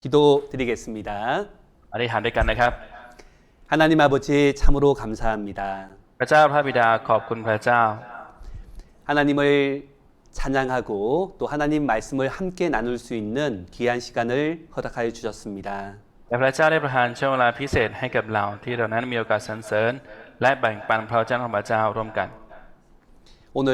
기도드리겠습니다. อธิษฐานด้วยกันนะครับ 하나님 아버지 참으로 감사합니다. พระเจ้าพระบิดาขอบคุณพระเจ้า 하나님을 찬양하고 또 하나님 말씀을 함께 나눌 수 있는 귀한 시간을 허락하여 주셨습니다. และพระเจ้าได้ประทานช่วงเวลาพิเศษให้กับเราที่เรานั้นมีโอกาสสรรเสริญและแบ่งปันพระเจ้าของพระเจ้าร่วมกัน 오늘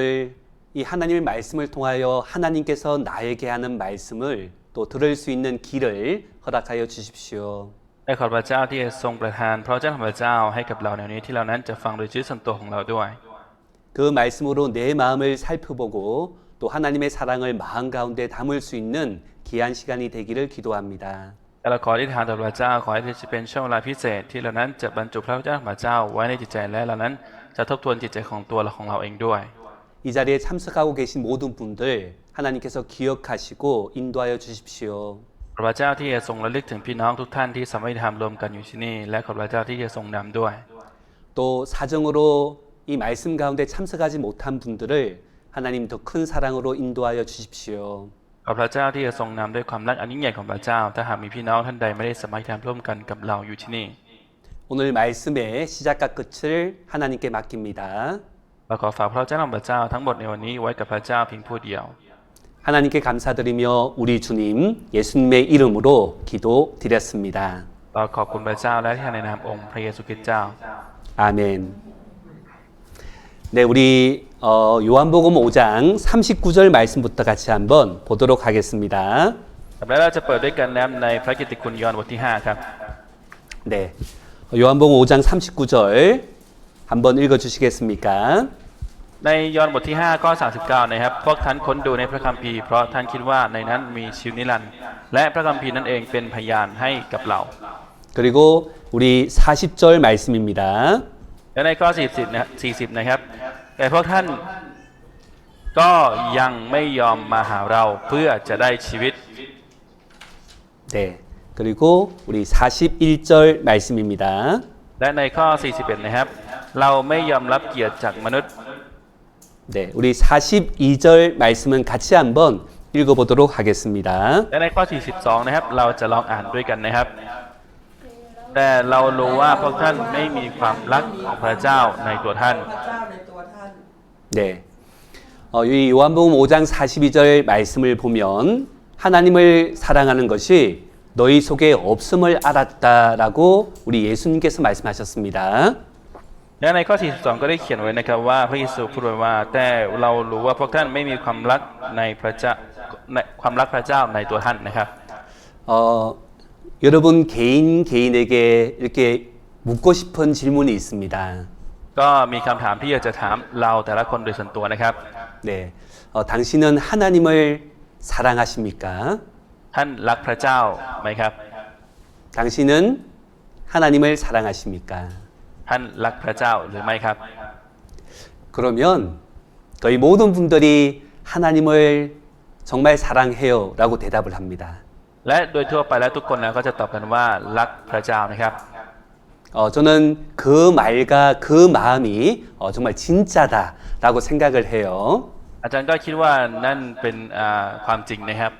이 하나님의 말씀을 통하여 하나님께서 나에게 하는 말씀을 또 들을 수 있는 길을 허락하여 주십시오. และขอพระเจ้าที่ทรงประทานพระเจ้าของพระเจ้าให้กับเราในวันนี้ที่เรานั้นจะฟังโดยชีวิตส่วนตัวของเราด้วย 그 말씀으로 내 마음을 살펴보고 또 하나님의 사랑을 마음 가운데 담을 수 있는 귀한 시간이 되기를 기도합니다. และเราขออธิษฐานต่อพระเจ้าขอให้จะเป็นช่วงเวลาพิเศษที่เรานั้นจะบรรจุพระเจ้าของพระเจ้าไว้ในจิตใจและเรานั้นจะทบทวนจิตใจของตัวเราของเราเองด้วย 이 자리에 참석하고 계신 모든 분들 하나님께서 기억하시고 인도하여 주십시오. พระเจ้าที่จะทรงระลึกถึงพี่น้องทุกท่านที่สามัคคีธรรมรวมกันอยู่ที่นี่และขอพระเจ้าที่จะทรงนำด้วย 또 사정으로 이 말씀 가운데 참석하지 못한 분들을 하나님 더 큰 사랑으로 인도하여 주십시오. ขอพระเจ้าที่จะทรงนำด้วยความรักอันยิ่งใหญ่ของพระเจ้าถ้าหากมีพี่น้องท่านใดไม่ได้สามัคคีธรรมร่วมกันกับเราอยู่ที่นี่ 오늘 말씀의 시작과 끝을 하나님께 맡깁니다. เราขอฝากพระเจ้าของพระเจ้าทั้งหมดในวันนี้ไว้กับพระเจ้าเพียงผู้เดียว 하나님께 감사드리며 우리 주님 예수님의 이름으로 기도드렸습니다. เราขอบคุณพระเจ้าและที่ในนามองค์พระเยซูคริสต์เจ้า 아멘. 네, 우리 요한복음 5장 39절 말씀부터 같이 한번 보도록 하겠습니다. และเราจะเปิดด้วยกันนะครับในพระกิตติคุณยอห์นบทที่5ครับ 네, 요한복음 5장 39절 한번 읽어주시겠습니까? ในยอห์นบทที่5ข้อ39นะครับพวกท่านค้นดูในพระคัมภีร์เพราะท่านคิดว่าในนั้นมีชีวิตนิรันดร์และพระคัมภีร์นั้นเองเป็นพยานให้กับเรา 그리고 우리 40절 말씀입니다. และในข้อ40นะครับแต่พวกท่านก็ยังไม่ยอมมาหาเราเพื่อจะได้ชีวิต 네, 그리고 우리 41절 말씀입니다. และในข้อ41นะครับเราไม่ยอมรับเกียรติจากมนุษย์ 네, 우리 42절 말씀은 같이 한번 읽어보도록 하겠습니다. และในข้อ42นะครับเราจะลองอ่านด้วยกันนะครับแต่เรารู้ว่าพวกท่านไม่มีความรักของพระเจ้าในตัวท่าน 네, 이 요한복음 5장 42절 말씀을 보면 하나님을 사랑하는 것이 너희 속에 없음을 알았다라고 우리 예수님께서 말씀하셨습니다. และในข้อ42ก็ได้เขียนไว้นะครับว่าพระเยซูพูดไว้ว่าแต่เรารู้ว่าพวกท่านไม่มีความรักในพระเจ้าความรักพระเจ้าในตัวท่านนะครับ 여러분 개인에게 이렇게 묻고 싶은 질문이 있습니다. ก็มีคำถามที่อยากจะถามเราแต่ละคนโดยส่วนตัวนะครับ 네, 당신은 하나님을 사랑하십니까? ท่านรักพระเจ้าไหมครับ 당신은 하나님을 사랑하십니까? ท่านรักพระเจ้าหรือไม่ครับ 그러면 거의 모든 분들이 하나님을 정말 사랑해요라고 대답을 합니다. และโดยทั่วไปแล้วทุกคนแล้วก็จะตอบกันว่ารักพระเจ้านะครับ 저는 그 말과 그 마음이 정말 진짜다라고 생각을 해요. อาจารย์ก็คิดว่านั่นเป็นความจริงนะครับ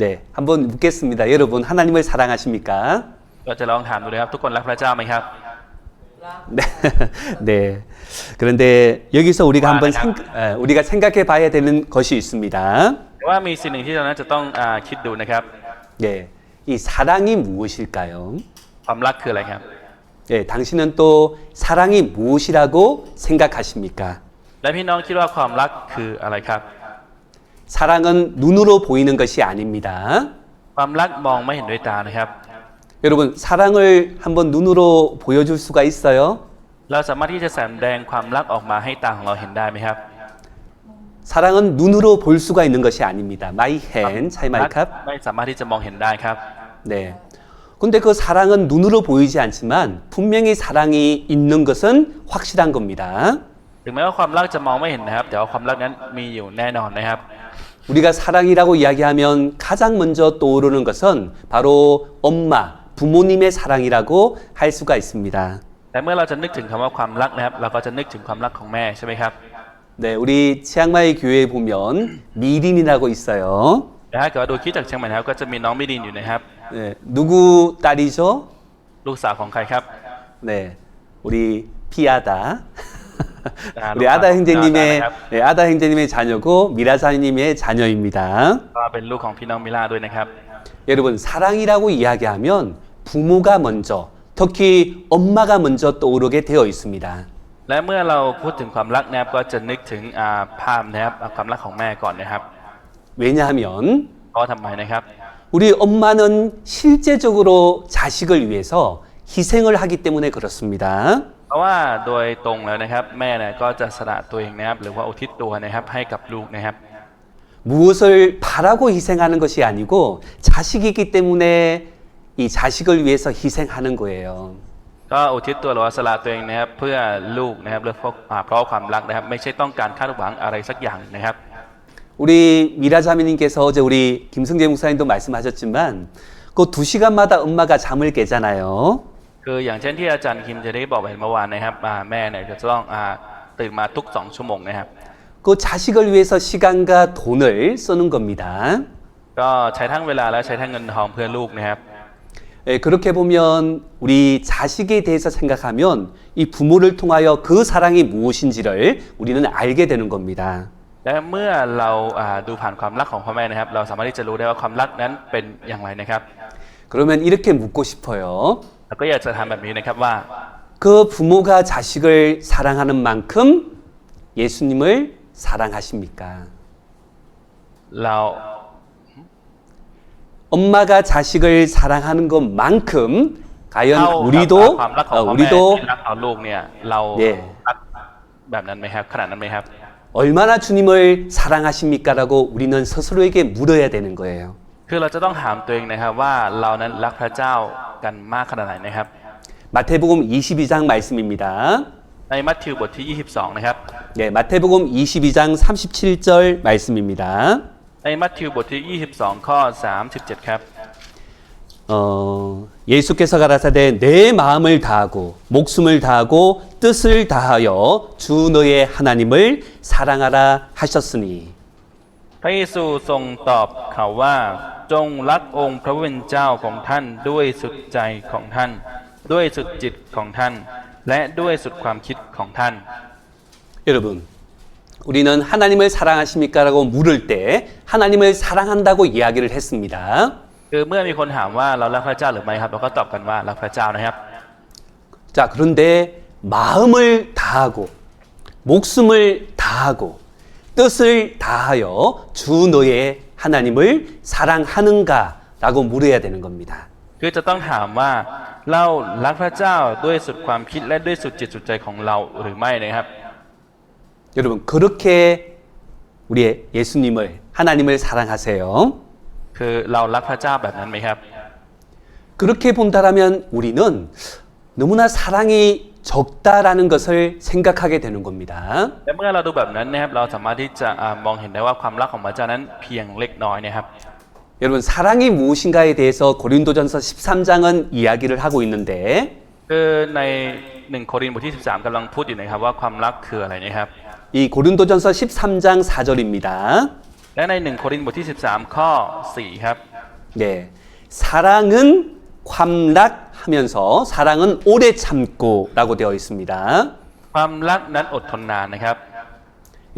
네, 한번 묻겠습니다. 여러분 하나님을 사랑하십니까? ก็จะลองถามดูนะครับทุกคนรักพระเจ้าไหมครับ 네, 네. 그런데 여기서 우리가 생각해 봐야 되는 것이 있습니다. แต่ว่ามีสิ่งหนึ่งที่เรานั้นจะต้องคิดดูนะครับ 네, 이 사랑이 무엇일까요? ความรักคืออะไรครับ 네, 당신은 또 사랑이 무엇이라고 생각하십니까? และพี่น้องคิดว่าความรักคืออะไรครับ 사랑은 눈으로 보이는 것이 아닙니다. ความรักมองไม่เห็นด้วยตานะครับ 여러분 사랑을 한번 눈으로 보여줄 수가 있어요? เราสามารถที่จะแสดงความรักออกมาให้ตาของเราเห็นได้ไหมครับ 사랑은 눈으로 볼 수가 있는 것이 아닙니다. 마이 헨, 차이 마이캅. ไม่สามารถที่จะมองเห็นได้ครับ 네. 근데 그 사랑은 눈으로 보이지 않지만 분명히 사랑이 있는 것은 확실한 겁니다. ถึงแม้ว่าความรักจะมองไม่เห็นนะครับแต่ว่าความรักนั้นมีอยู่แน่นอนนะครับ 우리가 사랑이라고 이야기하면 가장 먼저 떠오르는 것은 바로 엄마, 부모님의 사랑이라고 할 수가 있습니다. แต่เมื่อเราจะนึกถึงคำว่าความรักนะครับเราก็จะนึกถึงความรักของแม่ใช่ไหมครับ 네, 우리 치앙마이 교회에 보면 미린이라고 있어요. แต่ถ้าเกิดว่าดูคลิปจากเชียงใหม่นะครับก็จะมีน้องมิดินอยู่นะครับ 네, 누구 딸이죠? ลูกสาวของใครครับ 네, 우리 피아다. 우리 로카 아다 형제님의 피아다. 네, 아다 형제님의 자녀고 미라사님의 자녀입니다. ก็เป็นลูกของพี่น้องมิลาด้วยนะครับ 여러분 사랑이라고 이야기하면 부모가 먼저, 특히 엄마가 먼저 떠오르게 되어 있습니다. และเมื่อเราพูดถึงความรักนะครับก็จะนึกถึงภาพนะครับความรักของแม่ก่อนนะครับ 왜냐하면 เพราะทำไมนะครับ 우리 엄마는 실제적으로 자식을 위해서 희생을 하기 때문에 그렇습니다. เพราะว่าโดยตรงแล้วนะครับแม่เนี่ยก็จะสละตัวเองนะครับหรือว่าอุทิศตัวนะครับให้กับลูกนะครับ 무엇을 바라고 희생하는 것이 아니고 자식이기 때문에 이 자식을 위해서 희생하는 거예요. ก็อุทิศตัวหรือว่าสละตัวเองนะครับเพื่อลูกนะครับหรือเพราะความรักนะครับไม่ใช่ต้องการคาดหวังอะไรสักอย่างนะครับ 우리 미라자매님께서 어제 우리 김승재 목사님도 말씀하셨지만 그 2시간마다 엄마가 잠을 깨잖아요. คืออย่างเช่นที่อาจารย์คิมจะได้บอกไปเมื่อวานนะครับแม่เนี่ยจะต้องตื่นมาทุก2 ชั่วโมงนะครับ 그 자식을 위해서 시간과 돈을 쓰는 겁니다. ก็ใช้ทั้งเวลาและใช้ทั้งเงินทองเพื่อลูกนะครับ 예, 그렇게 보면 우리 자식에 대해서 생각하면 이 부모를 통하여 그 사랑이 무엇인지를 우리는 알게 되는 겁니다. และเมื่อเราดูผ่านความรักของพ่อแม่นะครับเราสามารถที่จะรู้ได้ว่าความรักนั้นเป็นอย่างไรนะครับ 그러면 이렇게 묻고 싶어요. แล้วก็อยากจะถามแบบนี้นะครับว่า 그 부모가 자식을 사랑하는 만큼 예수님을 사랑하십니까? เรา 엄마가 자식을 사랑하는 것만큼 เท่า 과연 กับ 우리도 ความรักของพ่อแม่ 우리도 ที่รักต่อลูกเนี่ยเรา 예. รักแบบนั้นไหมครับขนาดนั้นไหมครับ 얼마나 주님을 사랑하십니까라고 우리는 스스로에게 물어야 되는 거예요. คือเราจะต้องถามตัวเองนะครับว่าเรานั้นรักพระเจ้ากันมากขนาดไหนนะครับ 마태복음 22장 말씀입니다. ในมัทธิวบทที่ 22 นะครับ 네, 마태복음 22장 37절 말씀입니다. ในมัทธิวบทที่ 22 ข้อ 37 ครับ 예수께서 가라사대 내 마음을 다하고 목숨을 다하고 뜻을 다하여 주 너의 하나님을 사랑하라 하셨으니 พระเยซูทรงตอบเขาว่าจงรักองค์พระผู้เป็นเจ้าของท่านด้วยสุดใจของท่าน ด้วยสุดจิตของท่าน และด้วยสุดความคิดของท่าน 여러분 우리는 하나님을 사랑하십니까라고 물을 때 하나님을 사랑한다고 이야기를 했습니다. คือเมื่อมีคนถามว่าเรารักพระเจ้าหรือไม่ครับเราก็ตอบกันว่ารักพระเจ้านะครับ 자, 그런데 마음을 다하고 목숨을 다하고 뜻을 다하여 주 너의 하나님을 사랑하는가라고 물어야 되는 겁니다. คือจะต้องถามว่าเรารักพระเจ้าด้วยสุดความคิดและด้วยสุดจิตสุดใจของเราหรือไม่นะครับ 여러분 그렇게 우리 예수님을 하나님을 사랑하세요. คือเรารักพระเจ้าแบบนั้นไหมครับ 그렇게 본다라면 우리는 너무나 사랑이 적다라는 것을 생각하게 되는 겁니다. และเมื่อเราดูแบบนั้นนะครับเราสามารถที่จะมองเห็นได้ว่าความรักของพระเจ้านั้นเพียงเล็กน้อยนะครับ 여러분 사랑이 무엇인가에 대해서 고린도전서 13장은 이야기를 하고 있는데 คือใน1 โครินธ์บทที่ 13กำลังพูดอยู่นะครับว่าความรักคืออะไรนะครับ 이 고린도전서 13장 4절입니다. และใน1 โครินธ์บทที่ 13 ข้อ 4 ครับ 네, 사랑은ความรัก하면서 사랑은 오래 참고라고 되어 있습니다. ความรักนั้นอดทนนานนะครับ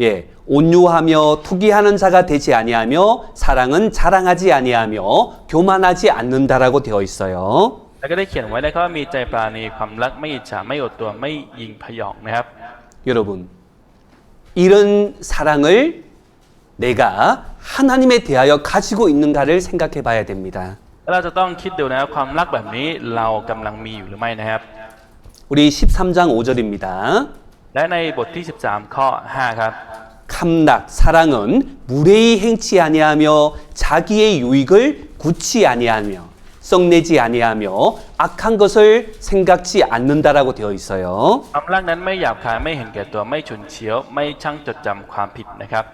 예, 온유하며 투기하는 자가 되지 아니하며 사랑은 자랑하지 아니하며 교만하지 않는다라고 되어 있어요. แล้วก็ได้เขียนไว้นะครับว่ามีใจปราณีความรักไม่อิจฉาไม่อดตัวไม่ยิงพยองนะครับ 여러분, 이런 사랑을 내가 하나님에 대하여 가지고 있는가를 생각해 봐야 됩니다. แล้วเราจะต้องคิดดูนะครับความรักแบบนี้เรากำลังมีอยู่หรือไม่นะครับ 우리 13장 5절입니다. และในบทที่ 13 ข้อ 5 ครับ 감락, 사랑은 무례히 행치 아니하며 자기의 유익을 굳이 아니하며 썩내지 아니하며 악한 것을 생각지 않는다라고 되어 있어요. ความรักนั้นไม่หยาบคายไม่เห็นแก่ตัวไม่ฉุนเฉียวไม่ช่างจดจำความผิดนะครับ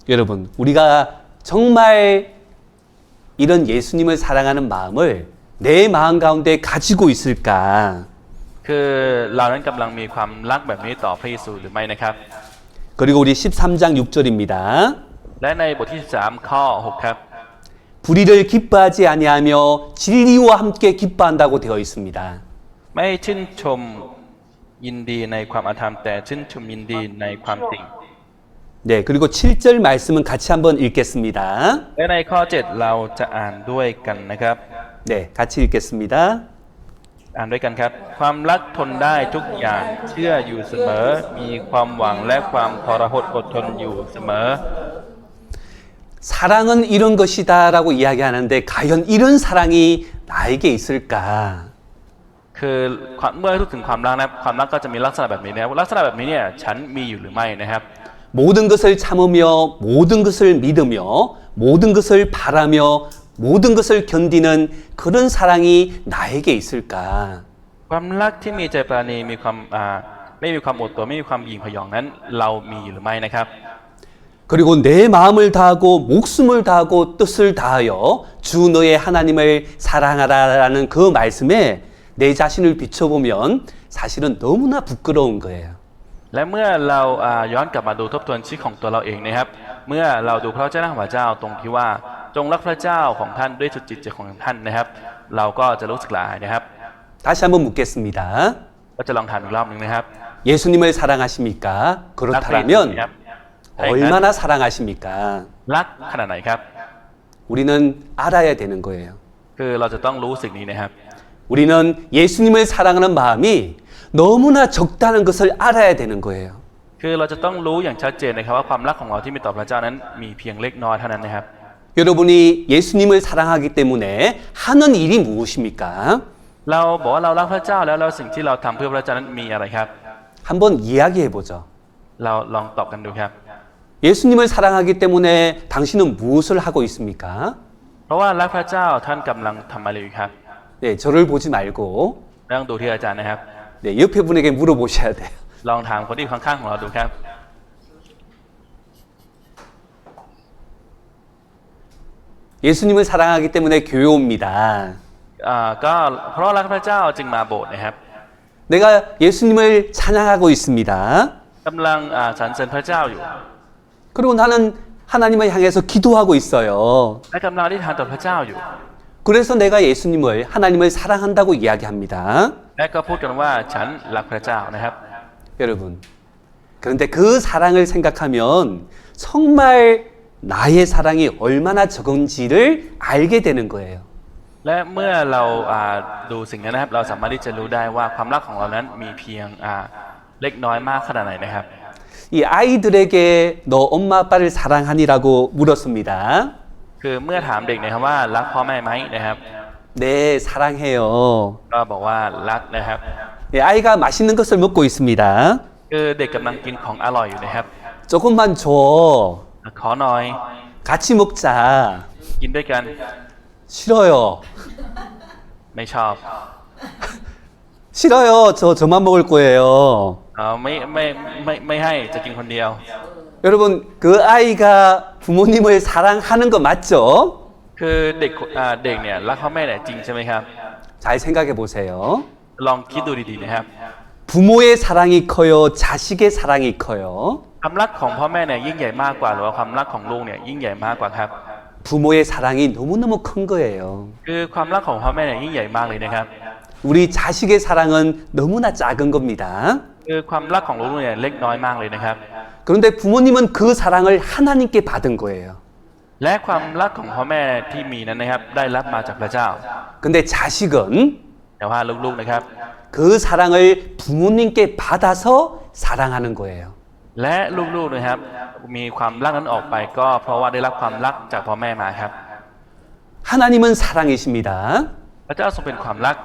여러분, 우리가 정말 이런 예수님을 사랑하는 마음을 내 마음 가운데 가지고 있을까? คือเรานั้นกำลังมีความรักแบบนี้ต่อพระเยซูหรือไม่นะครับ 그리고 우리 13장 6절입니다. และในบทที่ 13 ข้อ 6 ครับ 불의를 기뻐하지 아니하며 진리와 함께 기뻐한다고 되어 있습니다. ไม่ชื่นชมยินดีในความอาธรรมแต่ชื่นชมยินดีในความจริง 네, 그리고 7절 말씀은 같이 한번 읽겠습니다. และในข้อ 7 เราจะอ่านด้วยกันนะครับ 네, 같이 읽겠습니다. อ่านด้วยกันครับ ความรักทนได้ทุกอย่างเชื่ออยู่เสมอ มีความหวังและความทรหดอดทนอยู่เสมอ 사랑은 이런 것이다라고 이야기하는데 과연 이런 사랑이 나에게 있을까? คือเมื่อพูดถึงความรักนะครับความรักก็จะมีลักษณะแบบนี้นะครับลักษณะแบบนี้เนี่ยฉันมีอยู่หรือไม่นะครับ 모든 것을 참으며 모든 것을 믿으며 모든 것을 바라며 모든 것을 견디는 그런 사랑이 나에게 있을까? ความรักที่มีใจปราณีมีความไม่มีความอดทนไม่มีความหยิ่งพยองนั้นเรามีหรือไม่นะครับ 그리고 내 마음을 다하고 목숨을 다하고 뜻을 다하여 주 너의 하나님을 사랑하라라는 그 말씀에 내 자신을 비춰보면 사실은 너무나 부끄러운 거예요. และเมื่อเราย้อนกลับมาดูทบทวนชีวิตของตัวเราเองนะครับ เมื่อเราดูพระเจ้าของพระเจ้าตรงที่ว่าจงรักพระเจ้าของท่านด้วยสุดจิตใจของท่านนะครับ เราก็จะรู้สึกละอายนะครับ 다시 한번 묻겠습니다. ก็จะลองถามอีกรอบหนึ่งนะครับ 예수님을 사랑하십니까? รักพระเยซูไหม 그렇다면 ครับใช่ครับ 얼마나 사랑하십니까? รักขนาดไหนครับ 우리는 알아야 되는 거예요. คือเราจะต้องรู้สิ่งนี้นะครับ 우리는 예수님을 사랑하는 마음이 너무나 적다는 것을 알아야 되는 거예요. คือเราจะต้องรู้อย่างชัดเจนนะครับว่าความรักของเราที่มีต่อพระเจ้านั้นมีเพียงเล็กน้อยเท่านั้นนะครับ 여러분이 예수님을 사랑하기 때문에 하는 일이 무엇입니까? เราบอกว่าเรารักพระเจ้าแล้วสิ่งที่เราทำเพื่อพระเจ้านั้นมีอะไรครับ 한번 이야기해 보죠. เราลองตอบกันดูครับ 예수님을 사랑하기 때문에 당신은 무엇을 하고 있습니까? เพราะว่ารักพระเจ้าท่านกำลังทำอะไรอยู่ครับ 네, 저를 보지 말고 ต้องดูที่อาจารย์นะครับ 네, 옆에 분에게 물어보셔야 돼요. ลองถามคนที่อยู่ข้างๆของเราดูครับ 예수님을 사랑하기 때문에 교회 옵니다. ก็เพราะรักพระเจ้าจึงมาโบสถ์นะครับ 내가 예수님을 찬양하고 있습니다. กำลังสรรเสริญพระเจ้าอยู่ 그리고 나는 하나님을 향해서 기도하고 있어요. และกำลังอธิษฐานต่อพระเจ้าอยู่ 그래서 내가 예수님을 하나님을 사랑한다고 이야기합니다. และก็พูดกันว่าฉันรักพระเจ้านะครับ 여러분, 그런데 그 사랑을 생각하면 정말 나의 사랑이 얼마나 적은지를 알게 되는 거예요. และเมื่อเราดูสิ่งนั้นนะครับเราสามารถที่จะรู้ได้ว่าความรักของเรานั้นมีเพียงเล็กน้อยมากขนาดไหนนะครับ 이 아이들에게 너 엄마 아빠를 사랑하니라고 물었습니다. คือเมื่อถามเด็กนะครับว่ารักพ่อแม่ไหมนะครับ 네, 사랑해요. ก็บอกว่ารักนะครับ 예, 아이가 맛있는 것을 먹고 있습니다. คือเด็กกำลังกินของอร่อยอยู่นะครับ 조금만 줘. ขอหน่อย 같이 먹자. กินด้วยกัน 싫어요. ไม่ชอบ 싫어요. 저만 먹을 거예요. ไม่ให้จะกินคนเดียว 여러분, 그 아이가 부모님을 사랑하는 거 맞죠? คือเด็กเนี่ยรักพ่อแม่เนี่ยจริงใช่ไหมครับ 잘 생각해 보세요. ลองคิดดูดีๆนะครับ 부모의 사랑이 커요? 자식의 사랑이 커요? ความรักของพ่อแม่เนี่ยยิ่งใหญ่มากกว่าหรือว่าความรักของลูกเนี่ยยิ่งใหญ่มากกว่าครับ 부모의 사랑이 너무너무 큰 거예요. คือความรักของพ่อแม่เนี่ยยิ่งใหญ่มากเลยนะครับ 우리 자식의 사랑은 너무나 작은 겁니다. คือความรักของลูกเนี่ยเล็กน้อยมากเลยนะครับ 그런데 부모님은 그 사랑을 하나님께 받은 거예요. และความรักของพ่อแม่ที่มีนั้นนะครับได้รับมาจากพระเจ้า 근데 자식은 แต่ว่าลูกๆนะครับ 그 사랑을 부모님께 받아서 사랑하는 거예요. และลูกๆนะครับมีความรักนั้นออกไปก็เพราะว่าได้รับความรักจากพ่อแม่มาครับ 하나님은 사랑이십니다. พระเจ้าทรงเป็นความรัก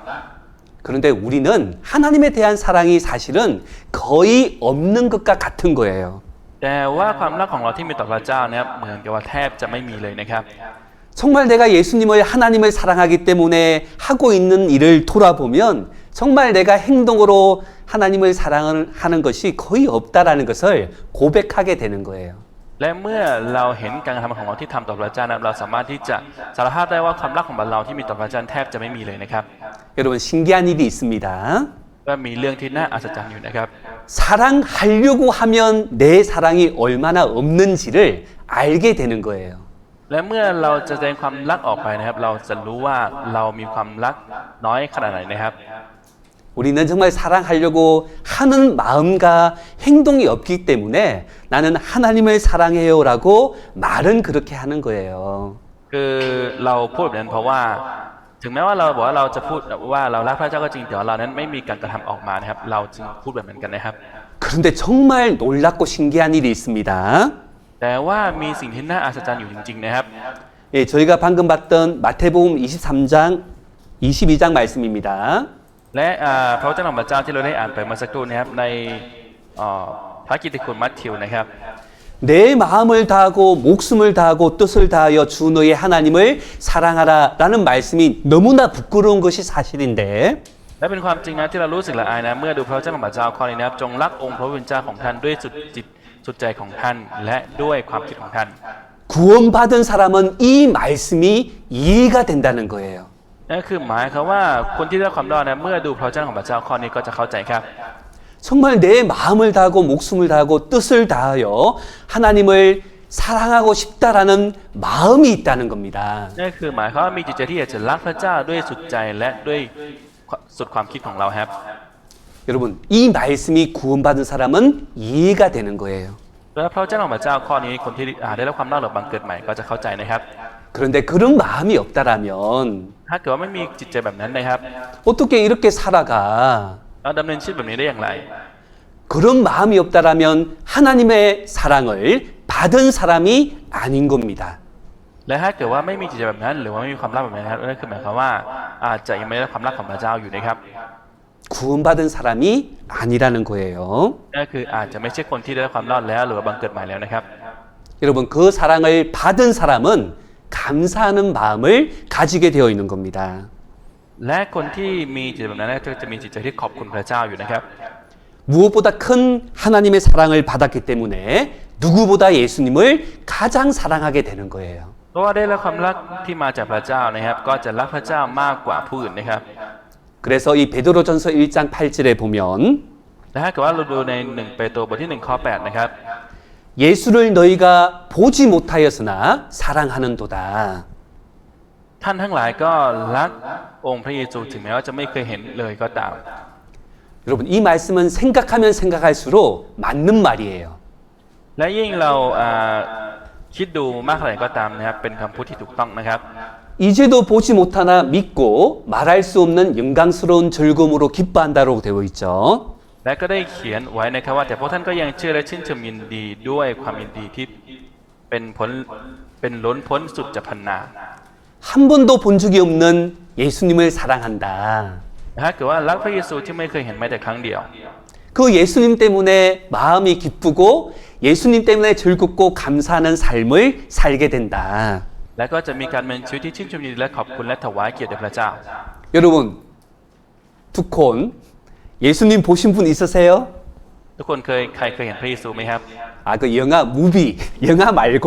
그런데 우리는 하나님에 대한 사랑이 사실은 거의 없는 것과 같은 거예요. แต่ว่าความรักของเราที่มีต่อพระเจ้านะครับเหมือนกับว่าแทบจะไม่มีเลยนะครับ 정말 내가 예수님을 하나님을 사랑하기 때문에 하고 있는 일을 돌아보면 정말 내가 행동으로 하나님을 사랑하는 것이 거의 없다라는 것을 고백하게 되는 거예요. และเมื่อเราเห็นการกระทำของเราที่ทำต่อพระเจ้านั้นเราสามารถที่จะสารภาพได้ว่าความรักของเราที่มีต่อพระเจ้าแทบจะไม่มีเลยนะครับ 여러분 신기한 일이 있습니다. ก็มีเรื่องที่น่าอัศจรรย์อยู่นะครับ 사랑하려고 하면 내 사랑이 얼마나 없는지를 알게 되는 거예요. และเมื่อเราจะแสดงความรักออกไปนะครับ เราจะรู้ว่าเรามีความรักน้อยขนาดไหนนะครับ 우리는 정말 사랑하려고 하는 마음과 행동이 없기 때문에 나는 하나님을 사랑해요라고 말은 그렇게 하는 거예요. คือเราพูดแบบนั้นเพราะว่า ถึงแม้ว่าเราบอกว่าเราจะพูดว่าเรารักพระเจ้าก็จริงแต่ว่าเรานั้นไม่มีการกระทำออกมานะครับ เราจึงพูดแบบนั้นกันนะครับ 그런데 정말 놀랍고 신기한 일이 있습니다. แต่ว่ามีสิ่งที่น่าอัศจรรย์อยู่จริงๆนะครับ 예, 저희가 방금 봤던 마태복음 23장, 22장 말씀입니다. และพระวจนะของพระเจ้าที่เราได้อ่านไปเมื่อสักครู่นะครับในพระกิตติคุณมัทธิวนะครับ 내 마음을 다하고 목숨을 다하고 뜻을 다하여 주 너의 하나님을 사랑하라라는 말씀이 너무나 부끄러운 것이 사실인데 และเป็นความจริงนะที่เรารู้สึกละอายนะเมื่อดูพระวจนะของพระเจ้าข้อนี้นะครับจงรักองค์พระผู้เป็นเจ้าของท่านด้วยสุดจิตสุดใจของท่านและด้วยความคิดของท่าน 구원받은 사람은 이 말씀이 이해가 된다는 거예요. นั่นคือหมายความว่าคนที่ได้รับความรอดนะเมื่อดูพระวจนะของพระเจ้าข้อนี้ก็จะเข้าใจครับ 정말 내 마음을 다하고 목숨을 다하고 뜻을 다하여 하나님을 사랑하고 싶다라는 마음이 있다는 겁니다. นั่นคือหมายความว่ามีจิตใจที่อยากจะรักพระเจ้าด้วยสุดใจและด้วยสุดความคิดของเราครับ 여러분, 이 말씀이 구원받은 사람은 이해가 되는 거예요. และพระวจนะของพระเจ้าข้อนี้คนที่ได้รับความรอดหรือบังเกิดใหม่ก็จะเข้าใจนะครับ 그런데 그런 마음이 없다라면 ถ้าเกิดว่าไม่มีจิตใจแบบนั้นนะครับ 어떻게 이렇게 살아가? เราดำเนินชีวิตแบบนี้ได้อย่างไร 그런 마음이 없다라면 하나님의 사랑을 받은 사람이 아닌 겁니다. และถ้าเกิดว่าไม่มีจิตใจแบบนั้นหรือว่าไม่มีความรักแบบนั้นนะครับนั่นคือหมายความว่าอาจจะยังไม่ได้รับความรักของพระเจ้าอยู่นะครับ 구원받은 사람이 아니라는 거예요. นั่นคืออาจจะไม่ใช่คนที่ได้รับความรอดแล้วหรือว่าบังเกิดใหม่แล้วนะครับ 여러분, 그 사랑을 받은 사람은 감사하는 마음을 가지게 되어 있는 겁니다. และคนที่มีจิตแบบนั้นจะมีจิตใจที่ขอบคุณพระเจ้าอยู่นะครับ 무엇보다 큰 하나님의 사랑을 받았기 때문에 누구보다 예수님을 가장 사랑하게 되는 거예요. เพราะว่าได้รับความรักที่มาจากพระเจ้านะครับ ก็จะรักพระเจ้ามากกว่าผู้อื่นนะครับ 그래서 이 베드로전서 1장 8절에 보면 และถ้าเกิดว่าเราดูใน1เปโตรบทที่1ข้อ8นะครับ 예수를 너희가 보지 못하였으나 사랑하는도다. ท่านทั้งหลายก็รักองค์พระเยซูถึงแม้ว่าจะไม่เคยเห็นเลยก็ตาม 여러분, 이 말씀은 생각하면 생각할수록 맞는 말이에요. และยิ่งเราคิดดูมากเท่าไหร่ก็ตามนะครับเป็นคำพูดที่ถูกต้องนะครับ 이제도 보지 못하나 믿고 말할 수 없는 영광스러운 즐거움으로 기뻐한다고 되어 있죠. และก็ได้เขียนไว้นะครับว่าแต่พวกท่านก็ยังเชื่อและชื่นชมยินดีด้วยความยินดีที่เป็นล้นพ้นสุดจะพรรณนา 한 번도 본 적이 없는 예수님을 사랑한다. ถ้าเกิดว่ารักพระเยซูที่ไม่เคยเห็นแม้แต่ครั้งเดียว 그 예수님 때문에 마음이 기쁘고 예수님 때문에 즐겁고 감사하는 삶을 살게 된다. และก็จะมีการเป็นชีวิตที่ชื่นชมยินดีและขอบคุณและถวายเกียรติแด่พระเจ้า 여러분, 두콘 예수님 보신 분 있으세요? ทุกคนใครเคยเห็นพระเยซูไหมครับ 아, 그 영화 무비, 영화 말고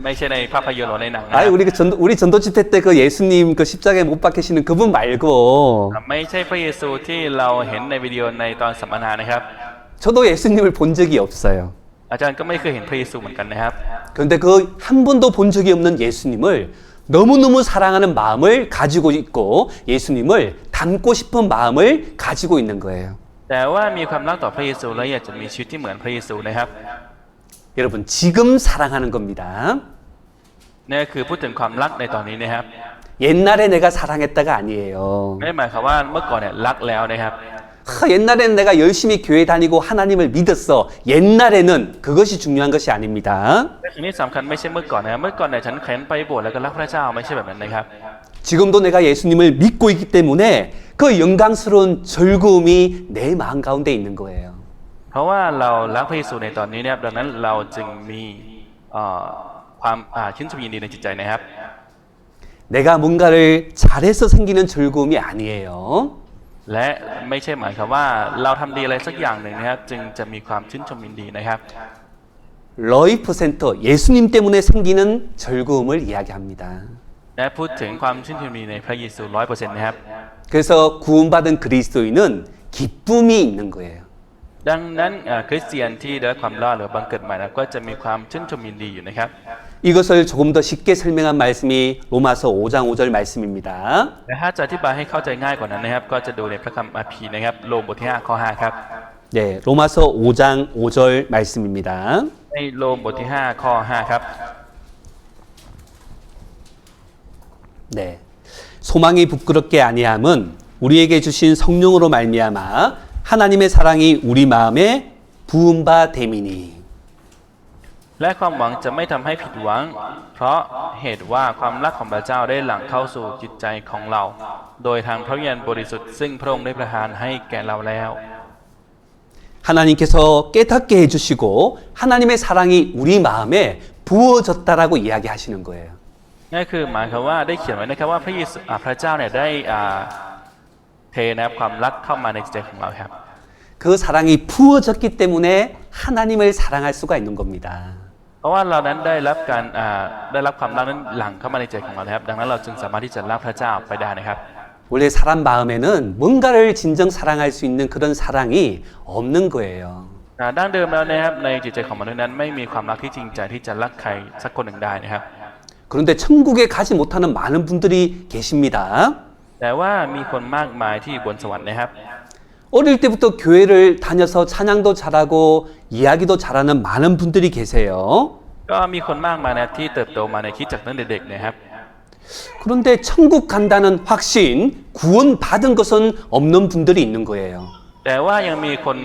ไม่ใช่ในภาพยนตร์หรือในหนังนะ 아니 우리 전도 집회 때 그 예수님 그 십자가에 못 박히시는 그분 말고 ไม่ใช่พระเยซูที่เราเห็นในวิดีโอในตอนสัมมนานะครับ 저도 예수님을 본 적이 없어요. อาจารย์ก็ไม่เคยเห็นพระเยซูเหมือนกันนะครับ 그런데 그 한 번도 본 적이 없는 예수님을 너무너무 사랑하는 마음을 가지고 있고 예수님을 닮고 싶은 마음을 가지고 있는 거예요. แต่ว่ามีความรักต่อพระเยซูและอยากจะมีชีวิตที่เหมือนพระเยซูนะครับ 여러분, 지금 사랑하는 겁니다. นี่คือพูดถึงความรักในตอนนี้นะครับ 옛날에 내가 사랑했다가 아니에요. ไม่ได้หมายความว่าเมื่อก่อนเนี่ยรักแล้วนะครับ 옛날에는 내가 열심히 교회 다니고 하나님을 믿었어. 옛날에는 그것이 중요한 것이 아닙니다. และสิ่งที่สำคัญไม่ใช่เมื่อก่อนนะครับเมื่อก่อนเนี่ยฉันเข็นไปโบสถ์แล้วก็รักพระเจ้าไม่ใช่แบบนั้นนะครับ 지금도 내가 예수님을 믿고 있기 때문에 그 영광스러운 즐거움이 내 마음 가운데 있는 거예요. เพราะว่าเรารักพระเยซูในตอนนี้นะครับดังนั้นเราจึงมีความชื่นชมยินดีในจิตใจนะครับ 내가 뭔가를 잘해서 생기는 즐거움이 아니에요. และไม่ใช่หมายความว่าเราทำดีอะไรสักอย่างหนึ่งนะครับจึงจะมีความชื่นชมยินดีนะครับ 러이프 센터 예수님 때문에 생기는 즐거움을 이야기합니다. และพูดถึงความชื่นชมยินดีในพระเยซู 100% นะครับ 그래서 구원받은 그리스도인은 기쁨이 있는 거예요. ดังนั้นคริสเตียนที่ได้รับความรอดหรือบังเกิดใหม่นะก็จะมีความชื่นชมยินดีอยู่นะครับ 이것을 조금 더 쉽게 설명한 말씀이 로마서 5장 5절 말씀입니다. แต่ถ้าจะอธิบายให้เข้าใจง่ายกว่านั้นนะครับก็จะดูในพระคัมภีร์นะครับโรมบทที่5ข้อ5ครับ 네, 로마서 5장 5절 말씀입니다. ในโรมบทที่5ข้อ5ครับ 네. 소망이 부끄럽게 아니함은 우리에게 주신 성령으로 말미암아 하나님의 사랑이 우리 마음에 부은 바 됨이니. และความหวังจะไม่ทำให้ผิดหวัง เพราะเหตุว่าความรักของพระเจ้าได้หลั่งเข้าสู่จิตใจของเรา โดยทางพระวิญญาณบริสุทธิ์ซึ่งพระองค์ได้ประทานให้แก่เราแล้ว 하나님께서 깨닫게 해주시고 하나님의 사랑이 우리 마음에 부어졌다라고 이야기하시는 거예요. นั่นคือหมายความว่าได้เขียนไว้นะครับว่าพระเจ้าเนี่ยได้เทนะครับความรักเข้ามาในจิตใจของเราครับ 그 사랑이 부어졌기 때문에 하나님을 사랑할 수가 있는 겁니다. เพราะว่าเรานั้นได้รับความรักนั้นหลั่งเข้ามาในใจของเรานะครับดังนั้นเราจึงสามารถที่จะรักพระเจ้าไปได้นะครับ 원래 사람 마음에는 뭔가를 진정 사랑할 수 있는 그런 사랑이 없는 거예요. ดั้งเดิมแล้วนะครับในจิตใจของมนุษย์นั้นไม่มีความรักที่จริงใจที่จะรักใครสักคนหนึ่งได้นะครับ 그런데 천국에 가지 못하는 많은 분들이 계십니다. แต่ว่ามีคนมากมายที่อยู่บนสวรรค์นะครับ 어릴 때부터 교회를 다녀서 찬양도 잘하고 이야기도 잘하는 많은 분들이 계세요. ก็มีคนมากมายนะครับที่เติบโตมาในคริสตจักรตั้งแต่เด็กนะครับ 그런데 천국 간다는 확신, 구원받은 것은 없는 분들이 있는 거예요. แต่ว่ายังมีคน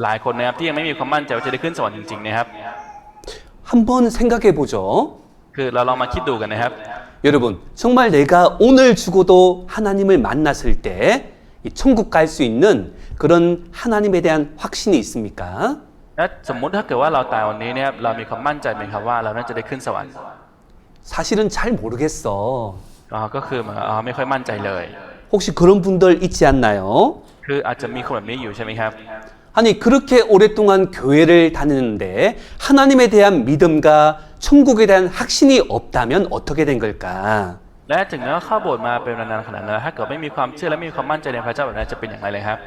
หลายคนนะครับที่ยังไม่มีความมั่นใจว่าจะได้ขึ้นสวรรค์จริงๆนะครับ 한번 생각해 보죠. คือเราลองมาคิดดูกันนะครับ 여러분, 정말 내가 오늘 죽어도 하나님을 만났을 때 이 천국 갈 수 있는 그런 하나님에 대한 확신이 있습니까? และสมมุติถ้าเกิดว่าเราตายวันนี้นะครับเรามีความมั่นใจไหมครับว่าเราน่าจะได้ขึ้นสวรรค์ 사실은 잘 모르겠어. ก็คือเหมือนไม่ค่อยมั่นใจเลย 혹시 그런 분들 있지 않나요? คืออาจจะมีคนแบบนี้อยู่ใช่ไหมครับ 아니 그렇게 오랫동안 교회를 다니는데 하나님에 대한 믿음과 천국에 대한 확신이 없다면 어떻게 된 걸까? และถึงแม้ว่าเข้าโบสถ์มาเป็นนานๆขนาดนั้นถ้าเกิดไม่มีความเชื่อและไม่มีความมั่นใจในพระเจ้าแบบนั้นจะเป็นอย่างไรเลยครับ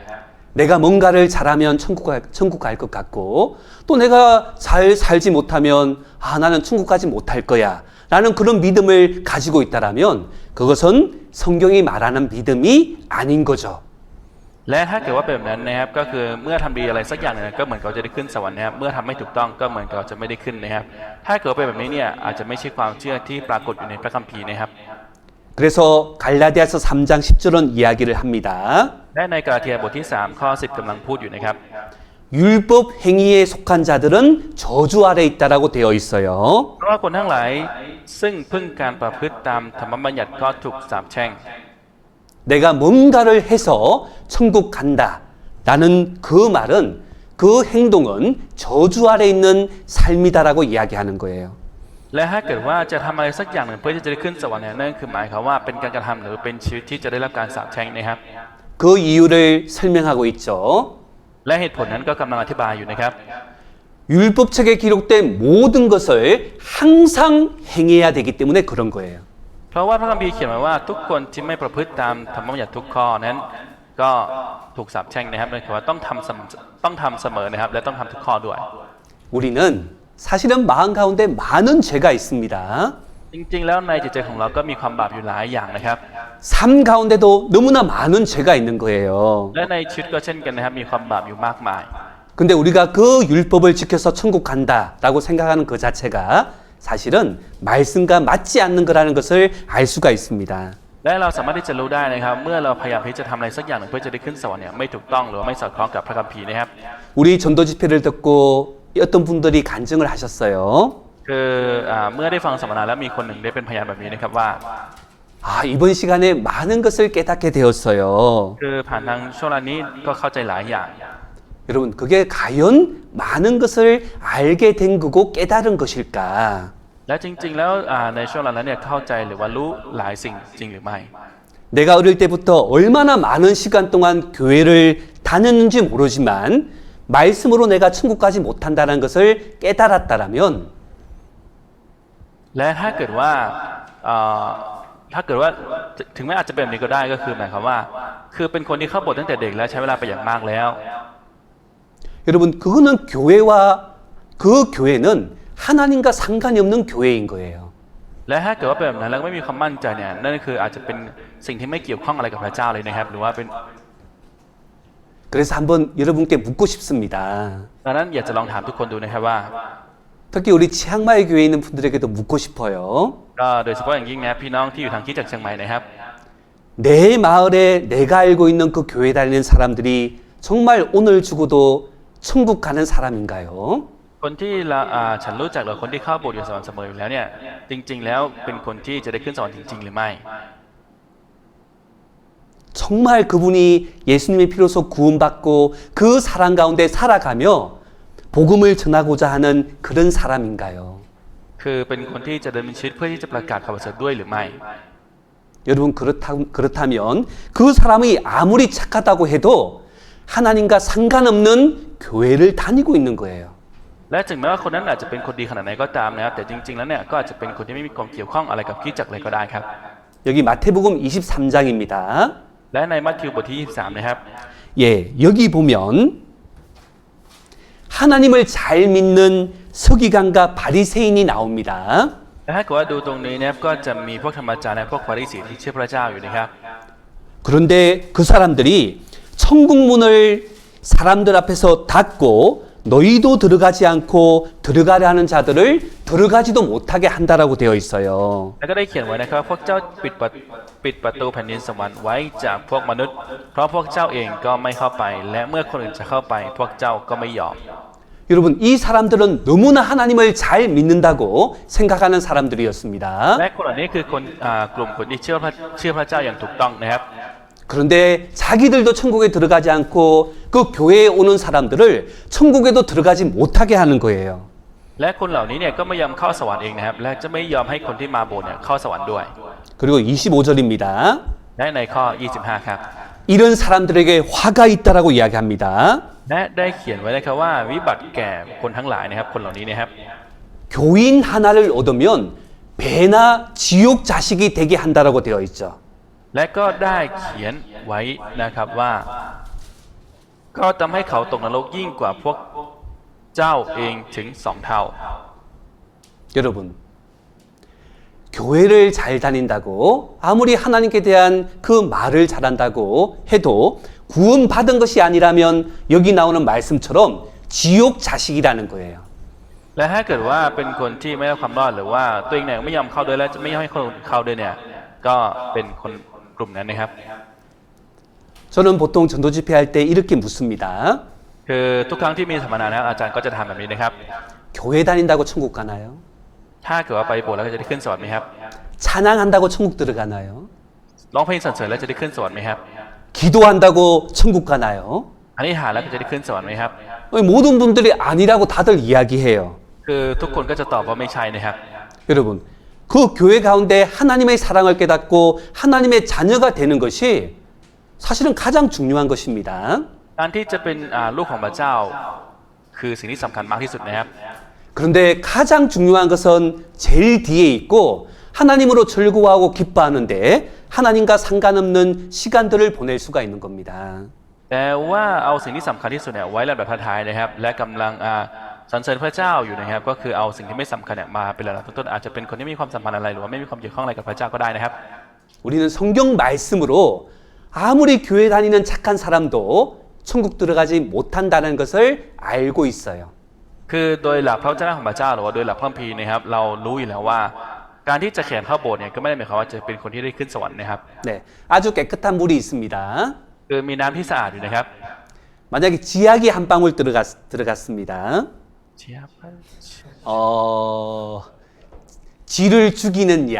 내가 뭔가를 잘하면 천국 갈 것 같고 또 내가 잘 살지 못하면 나는 천국 가지 못할 거야 라는 그런 믿음을 가지고 있다라면 그것은 성경이 말하는 믿음이 아닌 거죠. และถ้าเกิดว่าเป็นแบบนั้นนะครับก็คือเมื่อทำดีอะไรสักอย่างนึงก็เหมือนเขาจะได้ขึ้นสวรรค์นะครับเมื่อทำไม่ถูกต้องก็เหมือนเขาจะไม่ได้ขึ้นนะครับถ้าเกิดเป็นแบบนี้เนี่ยอาจจะไม่ใช่ความเชื่อที่ปรากฏอยู่ในพระคัมภีร์นะครับ 그래서 갈라디아서 3장 10절은 이야기를 합니다. และในกาลาเทียบทที่3ข้อ10กำลังพูดอยู่นะครับ 율법 행위에 속한 자들은 저주 아래 있다라고 되어 있어요. เพราะว่าคนทั้งหลายซึ่งพึ่งการประพฤติตามธรรมบัญญัติก็ถูกสาปแช่ง 내가 뭔가를 해서 천국 간다라는 그 말은 그 행동은 저주 아래 있는 삶이다라고 이야기하는 거예요. และถ้าเกิดว่าจะทำอะไรสักอย่างหนึ่งเพื่อที่จะได้ขึ้นสวรรค์เนี่ยนั่นคือหมายความว่าเป็นการกระทำหรือเป็นชีวิตที่จะได้รับการสาปแช่งนะครับ 그 이유를 설명하고 있죠. และเหตุผลนั้นก็กำลังอธิบายอยู่นะครับ 율법책에 기록된 모든 것을 항상 행해야 되기 때문에 그런 거예요. เพราะว่าพระคัมภีร์เขียนไว้ว่าทุกคนที่ไม่ประพฤติตามธรรมบัญญัติทุกข้อนั้นก็ถูกสาปแช่งนะครับนั่นคือว่าต้องทำเสมอนะครับและต้องทำทุกข้อด้วย 우리는 사실은 마음 가운데 많은 죄가 있습니다. จริงๆแล้วในจิตใจของเราก็มีความบาปอยู่หลายอย่างนะครับ 삶 가운데도 너무나 많은 죄가 있는 거예요. และในชีวิตก็เช่นกันนะครับมีความบาปอยู่มากมาย 근데 우리가 그 율법을 지켜서 천국 간다라고 생각하는 그 자체가 사실은 말씀과 맞지 않는 거라는 것을 알 수가 있습니다. และเราสามารถที่จะรู้ได้นะครับเมื่อเราพยายามที่จะทำอะไรสักอย่างหนึ่งเพื่อจะได้ขึ้นสวรรค์เนี่ยไม่ถูกต้องหรือไม่สอดคล้องกับพระคัมภีร์นะครับ 우리 전도 집회를 듣고 어떤 분들이 간증을 하셨어요. คือเมื่อได้ฟังสัมมนาแล้วมีคนหนึ่งได้เป็นพยานแบบนี้นะครับว่า 이번 시간에 많은 것을 깨닫게 되었어요. คือผ่านทางช่วงเวลานี้ก็เข้าใจหลายอย่าง 여러분 그게 과연 많은 것을 알게 된 거고 깨달은 것일까? และจริงๆแล้วในช่วงเวลานั้นเนี่ยเข้าใจหรือว่ารู้หลายสิ่งจริงหรือไม่ 내가 어릴 때부터 얼마나 많은 시간 동안 교회를 다녔는지 모르지만 말씀으로 내가 천국 가지 못한다는 것을 깨달았다라면 และถ้าเกิดว่าถึงแม้อาจจะเป็นแบบนี้ก็ได้ก็คือหมายความว่าคือเป็นคนที่เข้าโบสถ์ตั้งแต่เด็กแล้วใช้เวลาไปอย่างมากแล้ว 여러분 그거는 교회와 그 교회는 하나님과 상관이 없는 교회인 거예요. และถ้าเกิดว่าเป็นแบบนั้นแล้วก็ไม่มีความมั่นใจเนี่ยนั่นก็คืออาจจะเป็นสิ่งที่ไม่เกี่ยวข้องอะไรกับพระเจ้าเลยนะครับหรือว่าเป็น 그래서 한번 여러분께 묻고 싶습니다. ดังนั้นอยากจะลองถามทุกคนดูนะครับว่า 특히 우리 치앙마이 교회에 있는 분들에게도 묻고 싶어요. ก็โดยเฉพาะอย่างยิ่งนะครับพี่น้องที่อยู่ทางคริสตจักรเชียงใหม่นะครับ 내 마을에 내가 알고 있는 그 교회 다니는 사람들이 정말 오늘 죽어도 천국 가는 사람인가요? คนที่เราฉันรู้จักหรือคนที่เข้าโบสถ์อยู่สม่ำเสมออยู่แล้วเนี่ยจริงๆแล้วเป็นคนที่จะได้ขึ้นสวรรค์จริงๆหรือไม่ 정말 그분이 예수님의 피로서 구원받고 그 사랑 가운데 살아가며 복음을 전하고자 하는 그런 사람인가요? คือเป็นคนที่จะดำเนินชีวิตเพื่อที่จะประกาศข่าวประเสริฐด้วยหรือไม่ 여러분 그렇다면 그 사람이 아무리 착하다고 해도 하나님과 상관없는 교회를 다니고 있는 거예요. และถึงแม้ว่าคนนั้นอาจจะเป็นคนดีขนาดไหนก็ตามนะครับแต่จริงๆแล้วเนี่ยก็อาจจะเป็นคนที่ไม่มีความเกี่ยวข้องอะไรกับคริสตจักรเลยก็ได้ครับ 여기 마태복음 23장입니다. และในมัทธิวบทที่23นะครับ 예, 여기 보면 하나님을 잘 믿는 서기관과 바리새인이 나옵니다. และถ้าเกิดว่าดูตรงนี้นะครับก็จะมีพวกธรรมจารย์และพวกฟาริสีที่เชื่อพระเจ้าอยู่นะครับ 그런데 그 사람들이 천국 문을 사람들 앞에서 닫고 너희도 들어가지 않고 들어가려 하는 자들을 들어가지도 못하게 한다라고 되어 있어요. แล้วก็ได้เขียนไว้นะครับพวกเจ้าปิดประตูแผ่นดินสวรรค์ไว้จากพวกมนุษย์เพราะพวกเจ้าเองก็ไม่เข้าไปและเมื่อคนอื่นจะเข้าไปพวกเจ้าก็ไม่ยอม 여러분 이 사람들은 너무나 하나님을 잘 믿는다고 생각하는 사람들이었습니다. และคนเหล่านี้คือคนกลุ่มคนที่เชื่อพระเจ้าอย่างถูกต้องนะครับ 그런데 자기들도 천국에 들어가지 않고 그 교회에 오는 사람들을 천국에도 들어가지 못하게 하는 거예요. และคนเหล่านี้เนี่ยก็ไม่ยอมเข้าสวรรค์เองนะครับและจะไม่ยอมให้คนที่มาโบสถ์เนี่ยเข้าสวรรค์ด้วย 그리고 25절입니다. และในข้อ 25 ครับ 이런 사람들에게 화가 있다라고 이야기합니다. และได้เขียนไว้นะครับว่าวิบัติแก่คนทั้งหลายนะครับคนเหล่านี้นะครับ 교인 하나를 얻으면 배나 지옥 자식이 되게 한다라고 되어 있죠. และก็ได้เขียนไว้นะครับว่า ก็ทำให้เขาตกนรกยิ่งกว่าพวกเจ้าเองถึง2 เท่า 여러분 교회를 잘 다닌다고 아무리 하나님께 대한 그 말을 잘한다고 해도 구원받은 것이 아니라면 여기 나오는 말씀처럼 지옥 자식이라는 거예요. และถ้าเกิดว่าเป็นคนที่ไม่ได้ความรอดหรือว่าตัวเองเนี่ยไม่ยอมเข้าด้วยและจะไม่ยอมให้คนอื่นเข้าด้วยเนี่ยก็เป็นคนกลุ่มนั้นนะครับ 저는 보통 전도 집회할 때 이렇게 묻습니다. คือทุกครั้งที่มีสัมมนานะครับอาจารย์ก็จะถามแบบนี้นะครับ 교회 다닌다고 천국 가나요? ถ้าเกิดว่าไปโบสถ์แล้วก็จะได้ขึ้นสวรรค์ไหมครับ 찬양한다고 천국 들어가나요? ร้องเพลงสรรเสริญแล้วจะได้ขึ้นสวรรค์ไหมครับ 기도한다고 천국 가나요? อธิษฐานแล้วก็จะได้ขึ้นสวรรค์ไหมครับ 모든 분들이 아니라고 다들 이야기해요. คือทุกคนก็จะตอบว่าไม่ใช่นะครับ 여러분, 그 교회 가운데 하나님의 사랑을 깨닫고 하나님의 자녀가 되는 것이 사실은 가장 중요한 것입니다. การที่จะเป็นลูกของพระเจ้าคือสิ่งที่สำคัญมากที่สุดนะครับ 그런데 가장 중요한 것은 제일 뒤에 있고 하나님으로 즐거워하고 기뻐하는데 하나님과 상관없는 시간들을 보낼 수가 있는 겁니다. แต่ว่าเอาสิ่งที่สำคัญที่สุดเนี่ยไว้ลำดับท้ายๆนะครับและกำลังสรรเสริญพระเจ้าอยู่นะครับก็คือเอาสิ่งที่ไม่สำคัญเนี่ยมาเป็นลำดับต้นๆอาจจะเป็นคนที่มีความสัมพันธ์อะไรหรือว่าไม่มีความเกี่ยวข้องอะไรกับพระเจ้าก็ได้นะครับ 우리는 성경 말씀으로 아무리 교회 다니는 착한 사람도 천국 들어가지 못한다는 것을 알고 있어요. คือโดยหลักพระวจนะของพระเจ้าหรือว่าโดยหลักพระคัมภีร์นะครับเรารู้อยู่แล้วว่าการที่จะแข่งเข้าโบสถ์เนี่ยก็ไม่ได้หมายความว่าจะเป็นคนที่ได้ขึ้นสวรรค์นะครับ 네, 아주 깨끗한 물이 있습니다. คือมีน้ำที่สะอาดอยู่นะครับ 만약에 지약이 한 방울 들어갔습니다. 쥐를 죽이는 약.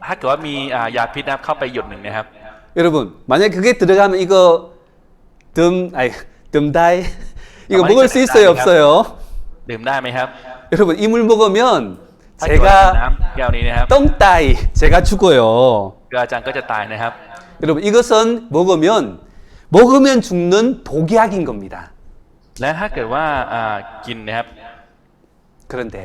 ถ้าเกิดว่ามียาพิษเข้าไปหยดหนึ่งนะครับ 여러분, 만약 그게 들어가면 이거 듬다이 이거 먹을 수 있어요, 없어요? ดื่มได้ไหมครับ 여러분, 이 물 먹으면 ถ้าเกิดว่าดื่ม 제가 น้ำแก้วนี้นะครับ 똥따이 제가 죽어요. คืออาจารย์ก็จะตายนะครับ 여러분, 이것은 먹으면 죽는 독약인 겁니다. และถ้าเกิดว่ากินนะครับ 그런데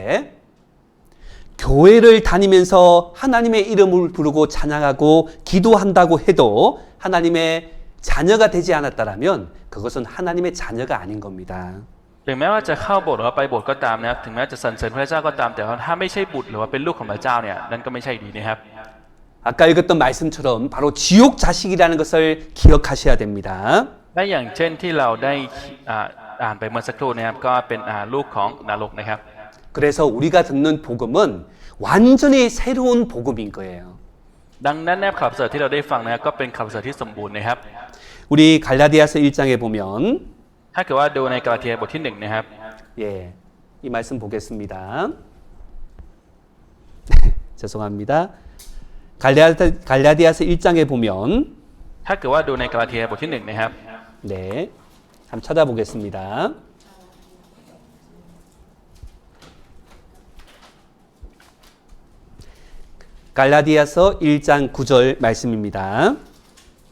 교회를 다니면서 하나님의 이름을 부르고 찬양하고 기도한다고 해도 하나님의 자녀가 되지 않았다라면 그것은 하나님의 자녀가 아닌 겁니다. ถึงแม้ว่าจะเข้าโบสถ์หรือว่าไปโบสถ์ก็ตามนะครับถึงแม้จะสรรเสริญพระเจ้าก็ตามแต่ว่าถ้าไม่ใช่บุตรหรือว่าเป็นลูกของพระเจ้าเนี่ยนั่นก็ไม่ใช่ดีนะครับ 아까 읽었던 말씀처럼 바로 지옥 자식이라는 것을 기억하셔야 됩니다. และอย่างเช่นที่เราได้อ่านไปเมื่อสักครู่นะครับก็เป็นลูกของนรกนะครับ 그래서 우리가 듣는 복음은 완전히 새로운 복음인 거예요. ดังนั้นแนบข่าวประเสริฐที่เราได้ฟังนะครับก็เป็นข่าวประเสริฐที่สมบูรณ์นะครับ 우리 갈라디아서 1장에 보면 ถ้าเกิดว่าดูในกาลาเทียบทที่1นะครับ 예, 이 말씀 보겠습니다. 죄송합니다. 갈라디아서 1장에 보면 ถ้าเกิดว่าดูในกาลาเทียบทที่1นะครับ 네, 한번 찾아보겠습니다. 갈라디아서 1장 9절 말씀입니다.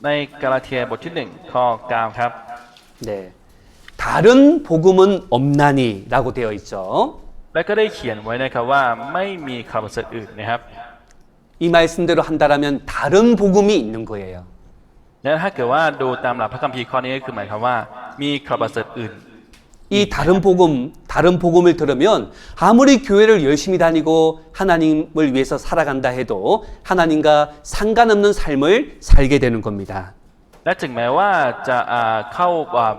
ในกาลาเทียบทที่1ข้อ9ครับ 네, 다른 복음은 없나니라고 되어 있죠. และก็ได้เขียนไว้นะครับว่าไม่มีข่าวประเสริฐอื่นนะครับ 이 말씀대로 한다라면 다른 복음이 있는 거예요. และถ้าเกิดว่าดูตามหลักพระคัมภีร์ข้อนี้ก็คือหมายความว่ามีข่าวประเสริฐอื่น 이 다른 복음을 들으면 아무리 교회를 열심히 다니고 하나님을 위해서 살아간다 해도 하나님과 상관없는 삶을 살게 되는 겁니다. และถึงแม้ว่าจะเข้า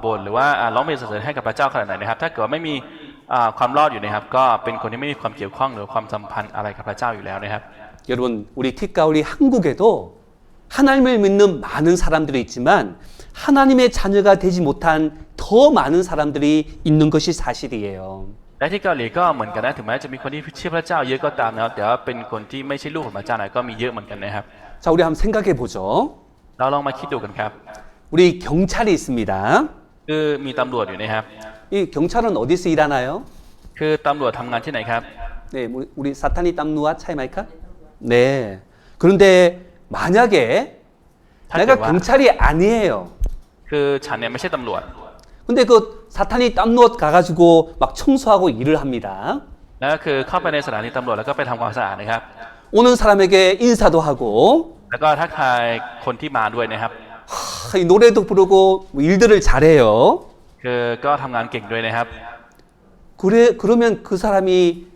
โบสถ์หรือว่าร้องเพลงสรรเสริญให้กับพระเจ้าขนาดไหนนะครับถ้าเกิดว่าไม่มีความรอดอยู่นะครับก็เป็นคนที่ไม่มีความเกี่ยวข้องหรือความสัมพันธ์อะไรกับพระเจ้าอยู่แล้วนะครับ 여러분 우리 티카우리 한국에도 하나님을 믿는 많은 사람들이 있지만 하나님의 자녀가 되지 못한 더 많은 사람들이 있는 것이 사실이에요. และที่เกาหลีก็เหมือนกันนะถึงแม้จะมีคนที่เชื่อพระเจ้าเยอะก็ตามนะครับแต่ว่าเป็นคนที่ไม่ใช่ลูกของพระเจ้าก็มีเยอะเหมือนกันนะครับ 자, 우리 한번 생각해 보죠. เราลองมาคิดดูกันครับ 우리 경찰이 있습니다. คือมีตำรวจอยู่นะครับ 이 경찰은 어디서 일하나요? คือตำรวจทำงานที่ไหนครับ 네, 우리 사탄이 땀누아 차이마이카? 네. 그런데 만약에 내가 경찰이 아니에요. คือฉันเนี่ยไม่ใช่ตำรวจ 근데 그 사탄이 땀누아 가가지고 막 청소하고 일을 합니다. แล้วก็คือเข้าไปในสถานีตำรวจแล้วก็ไปทำความสะอาดนะครับ 오는 사람에게 인사도 하고 แล้วก็ทักทายคนที่มาด้วยนะครับ 이 노래도 부르고 뭐 일들을 잘해요. คือก็ทำงานเก่งด้วยนะครับ 그러면 그 사람이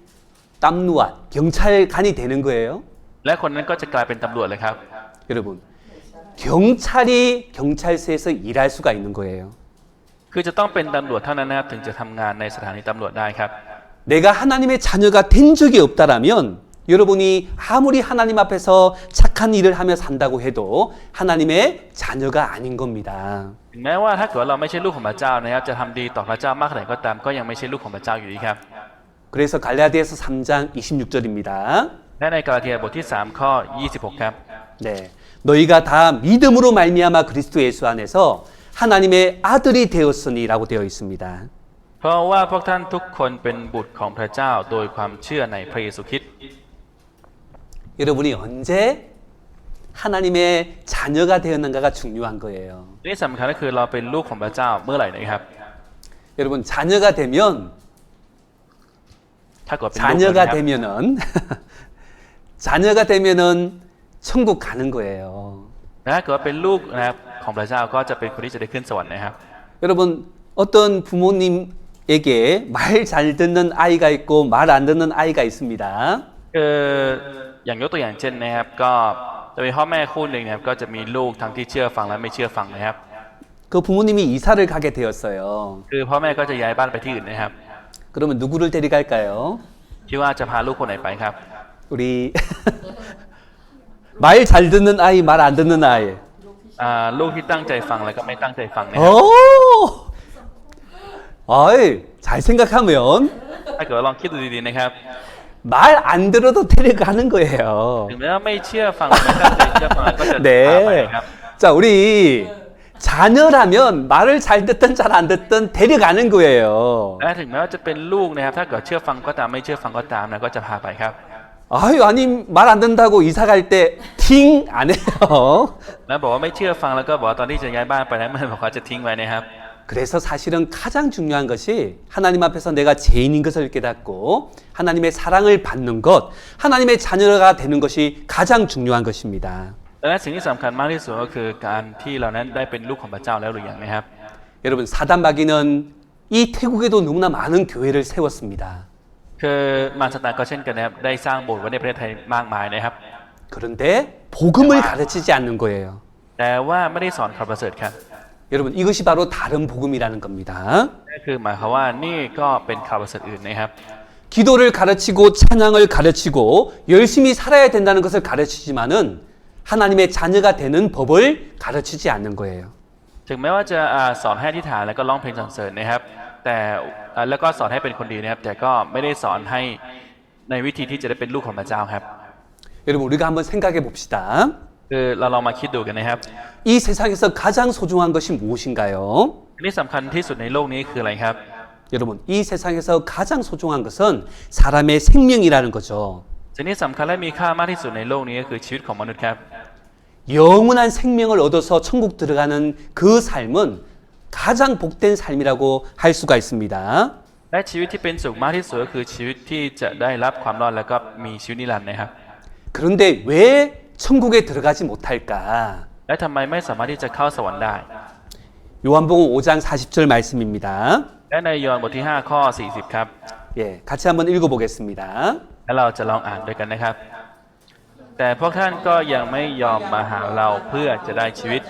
땀누아 경찰관이 되는 거예요. และคนนั้นก็จะกลายเป็นตำรวจเลยครับ 여러분 경찰이 경찰서에서 일할 수가 있는 거예요. คือจะต้องเป็นตำรวจเท่านั้นนะครับถึงจะทำงานในสถานีตำรวจได้ครับ 내가 하나님의 자녀가 된 적이 없다라면 여러분이 아무리 하나님 앞에서 착한 일을 하며 산다고 해도 하나님의 자녀가 아닌 겁니다. ถึงแม้ว่าถ้าเกิดเราไม่ใช่ลูกของพระเจ้านะครับจะทำดีต่อพระเจ้ามากขนาดไหนก็ตามก็ยังไม่ใช่ลูกของพระเจ้าอยู่ดีครับ 그래서 갈라디아서 3장 26절입니다. และในกาลาเทียบทที่3ข้อ26ครับ 네, 너희가 다 믿음으로 말미암아 그리스도 예수 안에서 하나님의 아들이 되었으니라고 되어 있습니다. เพราะว่าพวกท่านทุกคนเป็นบุตรของพระเจ้าโดยความเชื่อในพระเยซูคริสต์ 여러분이 언제 하나님의 자녀가 되었는가가 중요한 거예요. นี่สำคัญก็คือเราเป็นลูกของพระเจ้าเมื่อไหร่นะครับ 여러분 자녀가 되면 ถ้าเกิดเป็นลูกนะครับ 자녀가 되면은 자녀가 되면은 천국 가는 거예요. ถ้าเกิดว่าเป็นลูกนะครับของพระเจ้าก็จะเป็นคนที่จะได้ขึ้นสวรรค์นะครับ 여러분 어떤 부모님에게 말 잘 듣는 아이가 있고 말 안 듣는 아이가 있습니다. คืออย่างยกตัวอย่างเช่นนะครับก็จะมีพ่อแม่คู่หนึ่งนะครับก็จะมีลูกทั้งที่เชื่อฟังและไม่เชื่อฟังนะครับ 그 부모님이 이사를 가게 되었어요. คือพ่อแม่ก็จะย้ายบ้านไปที่อื่นนะครับ 그러면 누구를 데려갈까요? คิดว่าจะพาลูกคนไหนไปครับ 우리 말 잘 듣는 아이, 말 안 듣는 아이. ลูกที่ตั้งใจฟังแล้วก็ไม่ตั้งใจฟังนะครับ 오! 아이, 잘 생각하면 ถ้าเกิดว่าลองคิดดูดีๆนะครับ 말 안 들어도 데려가는 거예요. ถึงแม้ว่าไม่เชื่อฟังไม่ตั้งใจเชื่อฟังก็จะพาไป 네. ครับ 자, 우리 자녀라면 말을 잘 듣든 잘 안 듣든 데려가는 거예요. และถึงแม้ว่าจะเป็นลูกนะครับถ้าเกิดเชื่อฟังก็ตามไม่เชื่อฟังก็ตามนะก็จะพาไปครับ 아유, 아니 말 안 듣는다고 이사 갈 때 팅 안 해요. แล้วบอกว่าไม่เชื่อฟังแล้วก็บอกว่าตอนที่จะย้ายบ้านไปนั้นมันบอกว่าจะทิ้งไว้นะครับ 그래서 사실은 가장 중요한 것이 하나님 앞에서 내가 죄인인 것을 깨닫고 하나님의 사랑을 받는 것, 하나님의 자녀가 되는 것이 가장 중요한 것입니다. และสิ่งที่สำคัญมากที่สุดก็คือการที่เรานั้นได้เป็นลูกของพระเจ้าแล้วหรือยังนะครับ 여러분 사단 마귀는 이 태국에도 너무나 많은 교회를 세웠습니다. คือมารซาตานก็เช่นกันนะครับได้สร้างโบสถ์ไว้ในประเทศไทยมากมายนะครับ 그런데 복음을 가르치지 않는 거예요. แต่ว่าไม่ได้สอนข่าวประเสริฐครับ 여러분, 이것이 바로 다른 복음이라는 겁니다. นั่นคือหมายความว่านี่ก็เป็นข่าวประเสริฐอื่นนะครับ 기도를 가르치고 찬양을 가르치고 열심히 살아야 된다는 것을 가르치지만은 하나님의 자녀가 되는 법을 가르치지 않는 거예요. ถึงแม้ว่าจะสอนให้อธิษฐานแล้วก็ร้องเพลงสรรเสริญนะครับแต่แล้วก็สอนให้เป็นคนดีนะครับแต่ก็ไม่ได้สอนให้ในวิธีที่จะได้เป็นลูกของพระเจ้าครับ 여러분, 우리가 한번 생각해 봅시다. คือเราลองมาคิดดูกันนะครับ 이 세상에서 가장 소중한 것이 무엇인가요? อันนี้สำคัญที่สุดในโลกนี้คืออะไรครับ 여러분, 이 세상에서 가장 소중한 것은 사람의 생명이라는 거죠. สิ่งที่สำคัญและมีค่ามากที่สุดในโลกนี้ก็คือชีวิตของมนุษย์ครับ 영원한 생명을 얻어서 천국 들어가는 그 삶은 가장 복된 삶이라고 할 수가 있습니다. และชีวิตที่เป็นสุขมากที่สุดก็คือชีวิตที่จะได้รับความรอดแล้วก็มีชีวิตนิรันดร์นะครับ 그런데 왜 천국에 들어가지 못할까? และทำไมไม่สามารถที่จะเข้าสวรรค์ได้ 요한복음 5장 40절 말씀입니다. และในยอห์นบทที่5ข้อ40ครับ 예, 같이 한번 읽어보겠습니다. และเราจะลองอ่านด้วยกันนะครับ แต่พวกท่านก็ยังไม่ยอมมาหาเราเพื่อจะได้ชีวิต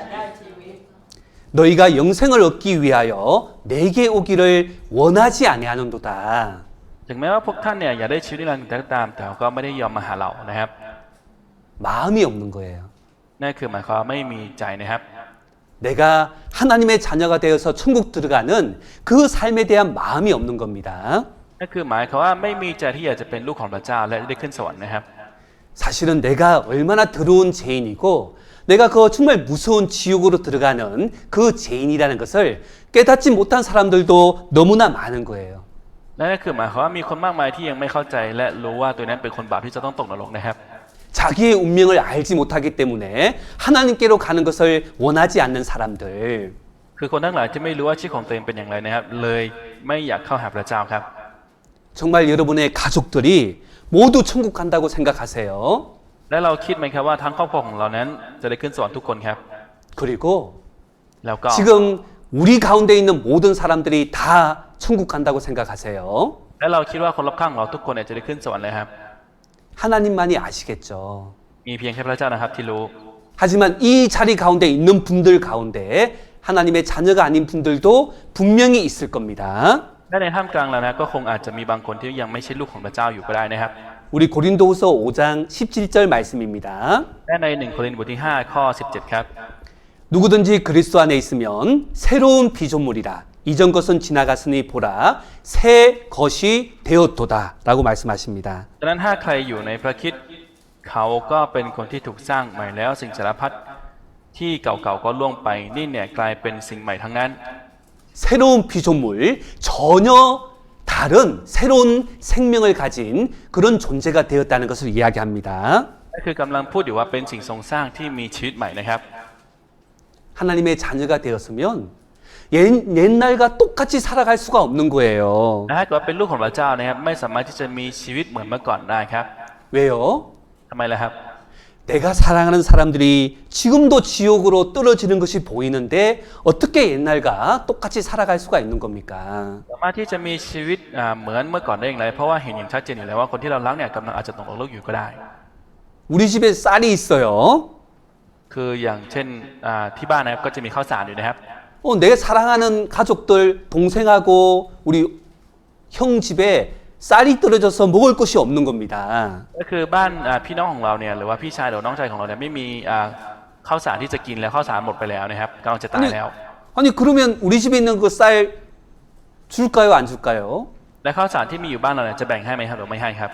너희가 영생을 얻기 위하여 내게 오기를 원하지 아니하는도다. ถึงแม้ว่าพวกท่านเนี่ยอยากได้ชีวิตนิรันดร์ก็ตามแต่ก็ไม่ได้ยอมมาหาเรานะครับ 마음이 없는 거예요. นั่นคือหมายความว่าไม่มีใจนะครับ 내가 하나님의 자녀가 되어서 천국 들어가는 그 삶에 대한 마음이 없는 겁니다. นั่นคือหมายความว่าไม่มีใจที่อยากจะเป็นลูกของพระเจ้าและได้ขึ้นสวรรค์นะครับ 사실은 내가 얼마나 더러운 죄인이고 내가 그 정말 무서운 지옥으로 들어가는 그 죄인이라는 것을 깨닫지 못한 사람들도 너무나 많은 거예요. และนั่นคือหมายความว่ามีคนมากมายที่ยังไม่เข้าใจและรู้ว่าตัวนั้นเป็นคนบาปที่จะต้องตกนรกนะครับ 자기의 운명을 알지 못하기 때문에 하나님께로 가는 것을 원하지 않는 사람들. คือคนทั้งหลายที่ไม่รู้ว่าชีวิตของตัวเองเป็นอย่างไรนะครับเลยไม่อยากเข้าหาพระเจ้าครับ 정말 여러분의 가족들이 모두 천국 간다고 생각하세요. และเราคิดไหมครับว่าทั้งครอบครัวของเรานั้นจะได้ขึ้นสวรรค์ทุกคนครับ 그리고 แล้วก็ 지금 우리 가운데 있는 모든 사람들이 다 천국 간다고 생각하세요. และเราคิดว่าคนรอบข้างของเราทุกคนเนี่ยจะได้ขึ้นสวรรค์เลยครับ 하나님만이 아시겠죠. มีเพียงแค่พระเจ้านะครับที่รู้ 하지만 이 자리 가운데 있는 분들 가운데 하나님의 자녀가 아닌 분들도 분명히 있을 겁니다. และในท่ามกลางเรานะก็คงอาจจะมีบางคนที่ยังไม่ใช่ลูกของพระเจ้าอยู่ก็ได้นะครับ 우리 고린도후서 5장 17절 말씀입니다. และใน1 โครินธ์บทที่5ข้อ17ครับ 누구든지 그리스도 안에 있으면 새로운 피조물이라 이전 것은 지나갔으니 보라 새 것이 되었도다 라고 말씀하십니다. ดังนั้นถ้าใครอยู่ในพระคริสต์เขาก็เป็นคนที่ถูกสร้างใหม่แล้วสิ่งสารพัดที่เก่าๆก็ล่วงไปนี่เนี่ยกลายเป็นสิ่งใหม่ทั้งนั้น 새로운 피조물 전혀 다른 새로운 생명을 가진 그런 존재가 되었다는 것을 이야기합니다. นั่นคือกำลังพูดอยู่ว่าเป็นสิ่งทรงสร้างที่มีชีวิตใหม่นะครับ 하나님의 자녀가 되었으면 옛날과 똑같이 살아갈 수가 없는 거예요. และถ้าเกิดว่าเป็นลูกของพระเจ้านะครับไม่สามารถที่จะมีชีวิตเหมือนเมื่อก่อนได้ครับ 왜요? ทำไมล่ะครับ 내가 사랑하는 사람들이 지금도 지옥으로 떨어지는 것이 보이는데 어떻게 옛날과 똑같이 살아갈 수가 있는 겁니까? สามารถที่จะมีชีวิตเหมือนเมื่อก่อนได้อย่างไรเพราะว่าเห็นอย่างชัดเจนอยู่แล้วว่าคนที่เรารักเนี่ยกำลังอาจจะตกนรกอยู่ก็ได้ 우리 집에 쌀이 있어요. คืออย่างเช่นที่บ้านนะครับก็จะมีข้าวสารอยู่นะครับ 내 사랑하는 가족들, 동생하고 우리 형 집에 쌀이 떨어져서 먹을 것이 없는 겁니다. ก็คือบ้านพี่น้องของเราเนี่ยหรือว่าพี่ชายหรือน้องชายของเราเนี่ยไม่มีข้าวสารที่จะกินแล้วข้าวสารหมดไปแล้วนะครับกำลังจะตายแล้ว 아니 그러면 우리 집에 있는 그 쌀 줄까요, 안 줄까요? และข้าวสารที่มีอยู่บ้านเราเนี่ยจะแบ่งให้ไหมครับหรือไม่ให้ครับ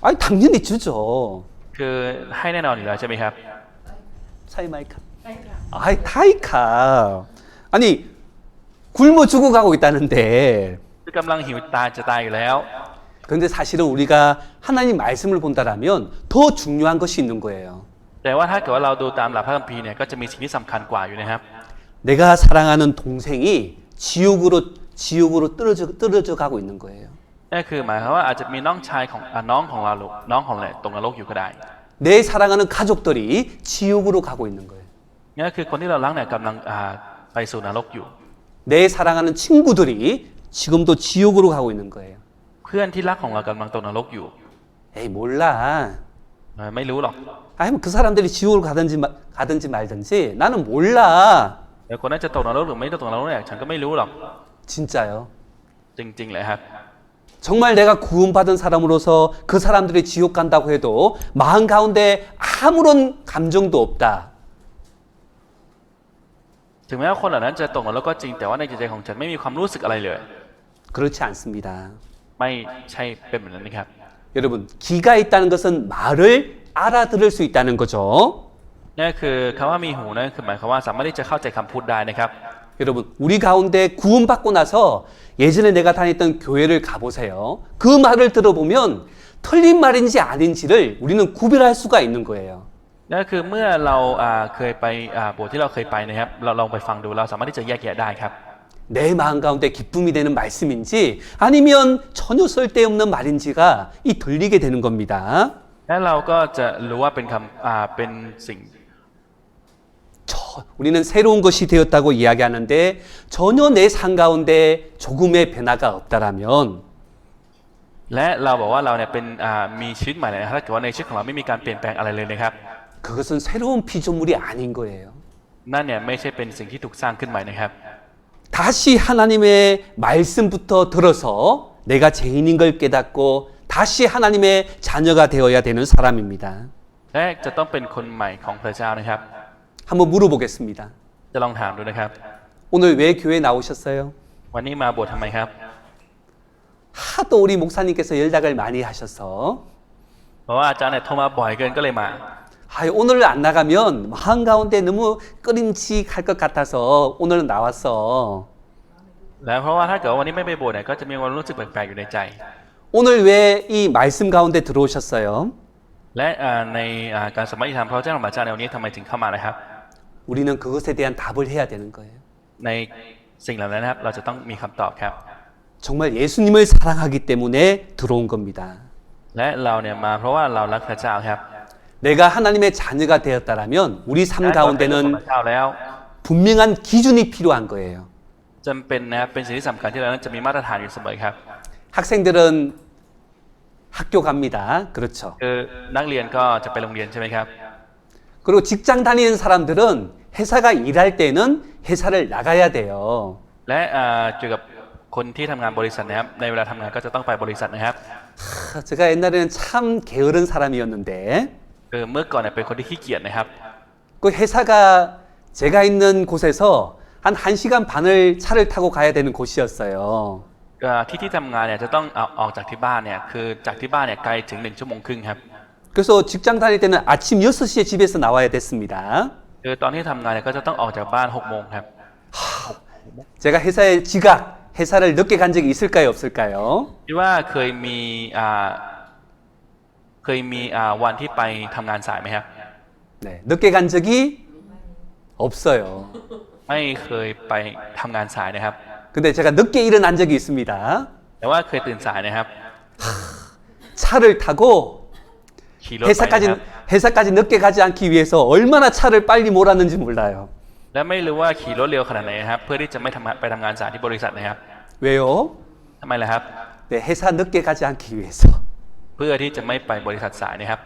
아니 당연히 주죠. คือให้แน่นอนอยู่แล้วใช่ไหมครับ 차이마이카. 아이 타이카. 아니 굶어 죽어가고 있다는데. คือกำลังหิวตายจะตายอยู่แล้ว 그런데 사실은 우리가 하나님 말씀을 본다라면 더 중요한 것이 있는 거예요. แต่ว่าถ้าเกิดว่าเราดูตามหลักพระคัมภีร์เนี่ยก็จะมีสิ่งที่สำคัญกว่าอยู่นะครับ 내가 사랑하는 동생이 지옥으로 떨어져 가고 있는 거예요. นั่นคือหมายความว่าอาจจะมีน้องชายของน้องของเราน้องของเราตกนรกอยู่ก็ได้ 내 사랑하는 가족들이 지옥으로 가고 있는 거예요. นั่นคือคนที่เรารักเนี่ยกำลังไปสู่นรกอยู่ 내 사랑하는 친구들이 지금도 지옥으로 가고 있는 거예요. เพื่อนที่รักของเรากำลังตกนรกอยู่ 에이 몰라. ไม่รู้หรอก 아니면 그 사람들이 지옥을 가든지 말든지 나는 몰라. เดี๋ยวคนนั้นจะตกนรกหรือไม่ตกนรกเนี่ยฉันก็ไม่รู้หรอก 진짜요. จริงๆเลยครับ 정말 내가 구원받은 사람으로서 그 사람들이 지옥 간다고 해도 마음 가운데 아무런 감정도 없다. ถึงแม้ว่าคนเหล่านั้นจะตกนรกก็จริงแต่ว่าในจิตใจของฉันไม่มีความรู้สึกอะไรเลย 그렇지 않습니다. ไม่ใช่เป็นแบบนั้นนะครับ 여러분, 귀가 있다는 것은 말을 알아들을 수 있다는 거죠. นั่นคือคำว่ามีหูนั่นคือหมายความว่าสามารถที่จะเข้าใจคำพูดได้นะครับ 여러분, 우리 가운데 구원받고 나서 예전에 내가 다녔던 교회를 가보세요. 그 말을 들어보면 틀린 말인지 아닌지를 우리는 구별할 수가 있는 거예요. นั่นคือเมื่อเราเคยไปโบสถ์ที่เราเคยไปนะครับเราลองไปฟังดูเราสามารถที่จะแยกแยะได้ครับ 내 마음 가운데 기쁨이 되는 말씀인지 아니면 전혀 쓸데없는 말인지가 이 들리게 되는 겁니다. และเราก็จะรู้ว่าเป็นคำเป็นสิ่ง 우리는 새로운 것이 되었다고 이야기하는데 전혀 내 삶 가운데 조금의 변화가 없다라면 และเราบอกว่าเราเนี่ยเป็นมีชีวิตใหม่เลยนะครับถ้าเกิดว่าในชีวิตของเราไม่มีการเปลี่ยนแปลงอะไรเลยนะครับ 그것은 새로운 피조물이 아닌 거예요. นั่นเนี่ยไม่ใช่เป็นสิ่งที่ถูกสร้างขึ้นใหม่นะครับ 다시 하나님의 말씀부터 들어서 내가 죄인인 걸 깨닫고 다시 하나님의 자녀가 되어야 되는 사람입니다. และจะต้องเป็นคนใหม่ของพระเจ้านะครับ 한번 물어보겠습니다. จะลองถามดูนะครับ 오늘 왜 교회 나오셨어요? วันนี้มาโบสถ์ทำไมครับ 하도 우리 목사님께서 연락을 많이 하셔서 เพราะว่าอาจารย์เนี่ยโทรมาบ่อยเกินก็เลยมา 오늘 안 나가면 마음 가운데 너무 꺼림칙할 것 같아서 오늘은 나왔어. แล้วเพราะว่าถ้าเกิดว่าวันนี้ไม่ไปโบสถ์เนี่ยก็จะมีความรู้สึกแปลกๆอยู่ในใจ 오늘 왜 이 말씀 가운데 들어오셨어요? และในการสมัครธรรมพระเจ้าของพระเจ้าในวันนี้ทำไมถึงเข้ามานะครับ 우리는 그것에 대한 답을 해야 되는 거예요. ในสิ่งเหล่านั้นนะครับเราจะต้องมีคำตอบครับ 정말 예수님을 사랑하기 때문에 들어온 겁니다. และเราเนี่ยมาเพราะว่าเรารักพระเจ้าครับ 내가 하나님의 자녀가 되었다라면 우리 삶 และเราเป็นลูกของ 가운데는 พระเจ้าแล้ว 분명한 기준이 필요한 거예요. จำเป็นนะครับเป็นสิ่งที่สำคัญที่เรานั้นจะมีมาตรฐานอยู่เสมอครับ 학생들은 학교 갑니다. 그렇죠. คือนักเรียนก็จะไปโรงเรียนใช่ไหมครับ 그리고 직장 다니는 사람들은 회사가 일할 때는 회사를 나가야 돼요. และเกี่ยวกับคนที่ทำงานบริษัทนะครับในเวลาทำงานก็จะต้องไปบริษัทนะครับ 제가 옛날에는 참 게으른 사람이었는데 เมื่อก่อนเนี่ยเป็นคนที่ขี้เกียจนะครับ 그 회사가 제가 있는 곳에서 한 1시간 반을 차를 타고 가야 되는 곳이었어요. ที่ทำงานเนี่ยจะต้องออกจากที่บ้านเนี่ยคือจากที่บ้านเนี่ยไกลถึง1 ชั่วโมงครึ่งครับ 그래서 직장 다닐 때는 아침 6시에 집에서 나와야 됐습니다. คือตอนที่ทำงานเนี่ยก็จะต้องออกจากบ้าน6 โมงครับ 제가 회사에 회사를 늦게 간 적이 있을까요, 없을까요? คิดว่าเคยมีวันที่ไปทำงานสายไหมครับ 네, 늦게 간 적이 없어요. ไม่เคยไปทำงานสายนะครับ 근데 제가 늦게 일어난 적이 있습니다. แต่ว่าเคยตื่นสายนะครับ 차를 타고 ขี่รถไปนะครับ 회사까지 늦게 가지 않기 위해서 얼마나 차를 빨리 몰았는지 몰라요. และไม่รู้ว่าขี่รถเร็วขนาดไหนนะครับเพื่อที่จะไม่ไปทำงานสายที่บริษัทนะครับ 왜요? ทำไมล่ะครับ 네, 회사 늦게 가지 않기 위해서. เพื่อที่จะไม่ไปบริษัทสายนะครับ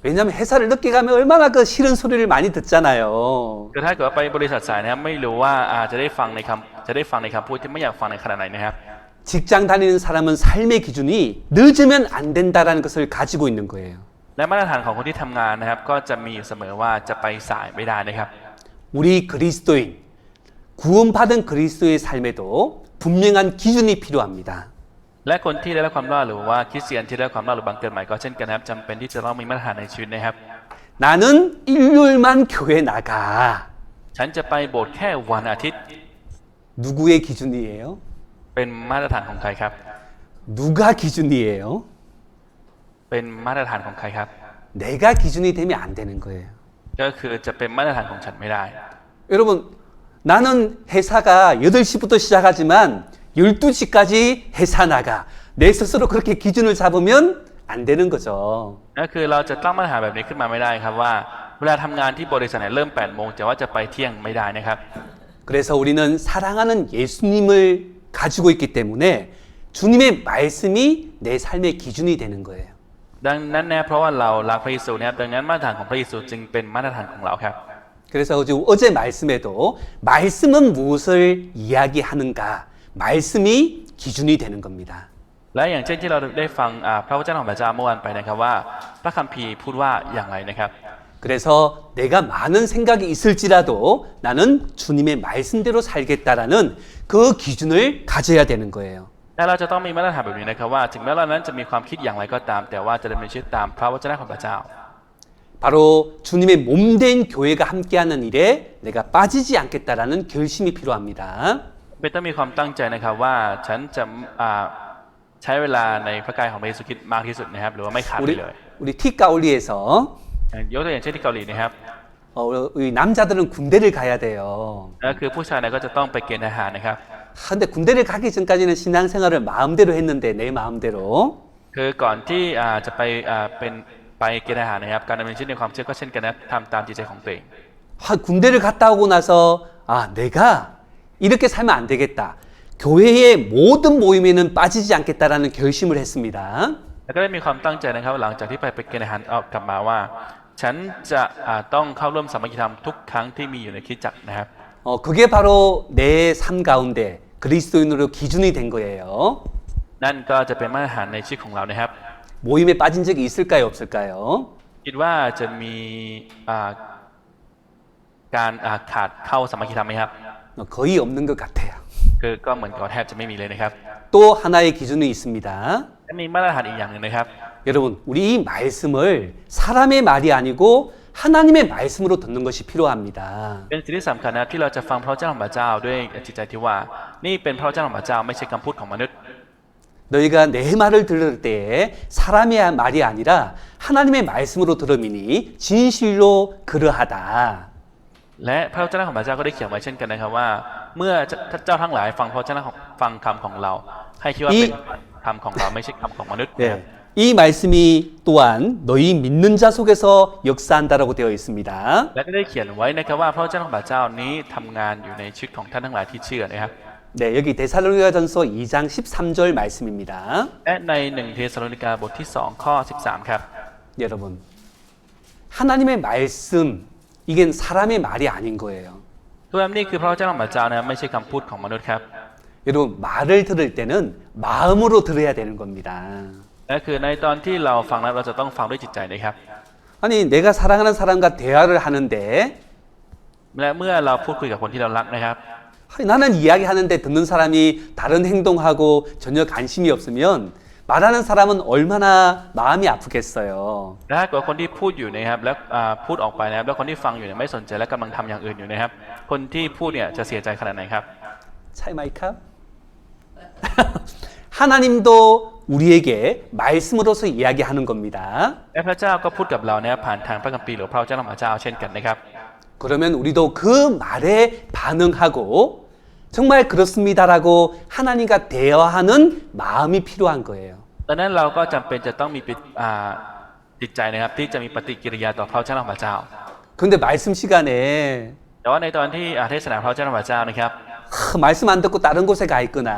왜냐하면 회사를 늦게 가면 얼마나 그 싫은 소리를 많이 듣잖아요. คือถ้าเกิดว่าไปบริษัทสายนะครับไม่รู้ว่าจะได้ฟังในคำพูดที่ไม่อยากฟังในขนาดไหนนะครับ 직장 다니는 사람은 삶의 기준이 늦으면 안 된다라는 것을 가지고 있는 거예요. และมาตรฐานของคนที่ทำงานนะครับก็จะมีอยู่เสมอว่าจะไปสายไม่ได้นะครับ 우리 그리스도인, 구원받은 그리스도의 삶에도 분명한 기준이 필요합니다. และคนที่ได้รับความรอดหรือว่าคริสเตียนที่ได้รับความรอดหรือบังเกิดใหม่ก็เช่นกันนะครับจำเป็นที่จะต้องมีมาตรฐานในชีวิตนะครับ 나는 일요일만 교회 나가. ฉันจะไปโบสถ์แค่วันอาทิตย์ 누구의 기준이에요? เป็นมาตรฐานของใครครับ 누가 기준이에요? เป็นมาตรฐานของใครครับ 내가 기준이 되면 안 되는 거예요. ก็คือจะเป็นมาตรฐานของฉันไม่ได้ 여러분, 나는 회사가 8시부터 시작하지만 12시까지 회사 나가. 내 스스로 그렇게 기준을 잡으면 안 되는 거죠. ก็คือเราจะตั้งมาตรฐานแบบนี้ขึ้นมาไม่ได้ครับว่าเวลาทำงานที่บริษัทเนี่ยเริ่ม8 โมงแต่ว่าจะไปเที่ยงไม่ได้นะครับ 그래서 우리는 사랑하는 예수님을 가지고 있기 때문에 주님의 말씀이 내 삶의 기준이 되는 거예요. ดังนั้นนะเพราะว่าเรารักพระเยซูนะครับดังนั้นมาตรฐานของพระเยซูจึงเป็นมาตรฐานของเราครับ 그래서 지금 어제 말씀에도 말씀은 무엇을 이야기하는가? 말씀이 기준이 되는 겁니다. และอย่างเช่นที่เราได้ฟังพระวจนะของพระเจ้าเมื่อวานไปนะครับว่าพระคัมภีร์พูดว่าอย่างไรนะครับ 그래서 내가 많은 생각이 있을지라도 나는 주님의 말씀대로 살겠다라는 그 기준을 가져야 되는 거예요. แต่เราจะต้องมีมาตรฐานแบบนี้นะครับว่าถึงแม้เรานั้นจะมีความคิดอย่างไรก็ตามแต่ว่าจะดำเนินชีวิตตามพระวจนะของพระเจ้า 바로 주님의 몸된 교회가 함께하는 일에 내가 빠지지 않겠다라는 결심이 필요합니다. เป็นต้องมีความตั้งใจนะครับว่าฉันจะใช้เวลาในพระกายของพระเยซูคริสต์มากที่สุดนะครับหรือว่าไม่ขาดไปเลย 우리 티가올리에서 ยกตัวอย่างเช่นที่เกาหลีนะครับ 우리 남자들은 군대를 가야 돼요. ก็คือผู้ชายเนี่ยก็จะต้องไปเกณฑ์ทหารนะครับ 근데 군대를 가기 전까지는 신앙생활을 마음대로 했는데 내 마음대로 คือก่อนที่จะไปเกณฑ์ทหารนะครับการดำเนินชีวิตในความเชื่อก็เช่นกันนะทำตามจิตใจของตัวเอง 군대를 갔다 오고 나서 내가 이렇게 살면 안 되겠다. 교회의 모든 모임에는 빠지지 않겠다라는 결심을 했습니다. แล้วก็ได้มีความตั้งใจนะครับหลังจากที่ไปเกณฑ์ทหารกลับมาว่า ฉันจะต้องเข้าร่วมสามัคคีธรรมทุกครั้งที่มีอยู่ในคริสตจักรนะครับ 그게 바로 내 삶 가운데 그리스도인으로 기준이 된 거예요. นั่นก็จะเป็นมาตรฐานในชีวิตของเรานะครับ 모임에 빠진 적이 있을까요, 없을까요? คิดว่าจะมีการขาดเข้าสามัคคีธรรมไหมครับ 거의 없는 것 같아요. คือก็เหมือนกับแทบจะไม่มีเลยนะครับ 또 하나의 기준이 있습니다. และมีมาตรฐานอีกอย่างหนึ่งนะครับ 여러분, 우리 이 말씀을 사람의 말이 아니고 하나님의 말씀으로 듣는 것이 필요합니다. เป็นสิ่งที่สำคัญนะครับที่เราจะฟังพระเจ้าของพระเจ้าด้วยจิตใจที่ว่านี่เป็นพระเจ้าของพระเจ้าไม่ใช่คำพูดของมนุษย์ 너희가 내 말을 들을 때에 사람의 말이 아니라 하나님의 말씀으로 들음이니 진실로 그러하다. และพระเจ้าของพระเจ้าก็ได้เขียนไว้เช่นกันนะครับว่า เมื่อเจ้าทั้งหลายฟังพระเจ้าฟังคำของเรา ให้คิดว่าเป็นคำของเราไม่ใช่คำของมนุษย์ 이 말씀이 또한 너희 믿는 자 속에서 역사한다라고 되어 있습니다. และก็ได้เขียนไว้นะครับว่าพระเจ้าของพระเจ้านี้ทำงานอยู่ในชีวิตของท่านทั้งหลายที่เชื่อนะครับ 네, 여기 데살로니가전서 2장 13절 말씀입니다. และใน1เทสาโลนิกาบทที่2ข้อ13ครับ 여러분, 하나님의 말씀 이게 사람의 말이 아닌 거예요. ทุกท่านนี่คือพระเจ้าของพระเจ้านะครับไม่ใช่คำพูดของมนุษย์ครับ 여러분, 말을 들을 때는 마음으로 들어야 되는 겁니다. และคือในตอนที่เราฟังนั้นเราจะต้องฟังด้วยจิตใจนะครับ 아니, 내가 사랑하는 사람과 대화를 하는데 และเมื่อเราพูดคุยกับคนที่เรารักนะครับ 나는 이야기하는데 듣는 사람이 다른 행동하고 전혀 관심이 없으면 말하는 사람은 얼마나 마음이 아프겠어요. และถ้าเกิดคนที่พูดอยู่นะครับแล้วพูดออกไปนะครับแล้วคนที่ฟังอยู่เนี่ยไม่สนใจและกำลังทำอย่างอื่นอยู่นะครับ คนที่พูดเนี่ยจะเสียใจขนาดไหนครับ 차이마이카? 하나님도 우리에게 말씀으로서 이야기하는 겁니다. และพระเจ้าก็พูดกับเรานะครับผ่านทางพระคัมภีร์หรือพระเจ้าของพระเจ้าเช่นกันนะครับ 그러면 우리도 그 말에 반응하고 정말 그렇습니다라고 하나님과 대화하는 마음이 필요한 거예요. ดังนั้นเราก็จำเป็นจะต้องมีจิตใจนะครับที่จะมีปฏิกิริยาต่อพระเจ้าของพระเจ้า 그런데 말씀 시간에 แต่ว่าในตอนที่เทศนาพระเจ้าของพระเจ้านะครับ 말씀 안 듣고 다른 곳에 가 있거나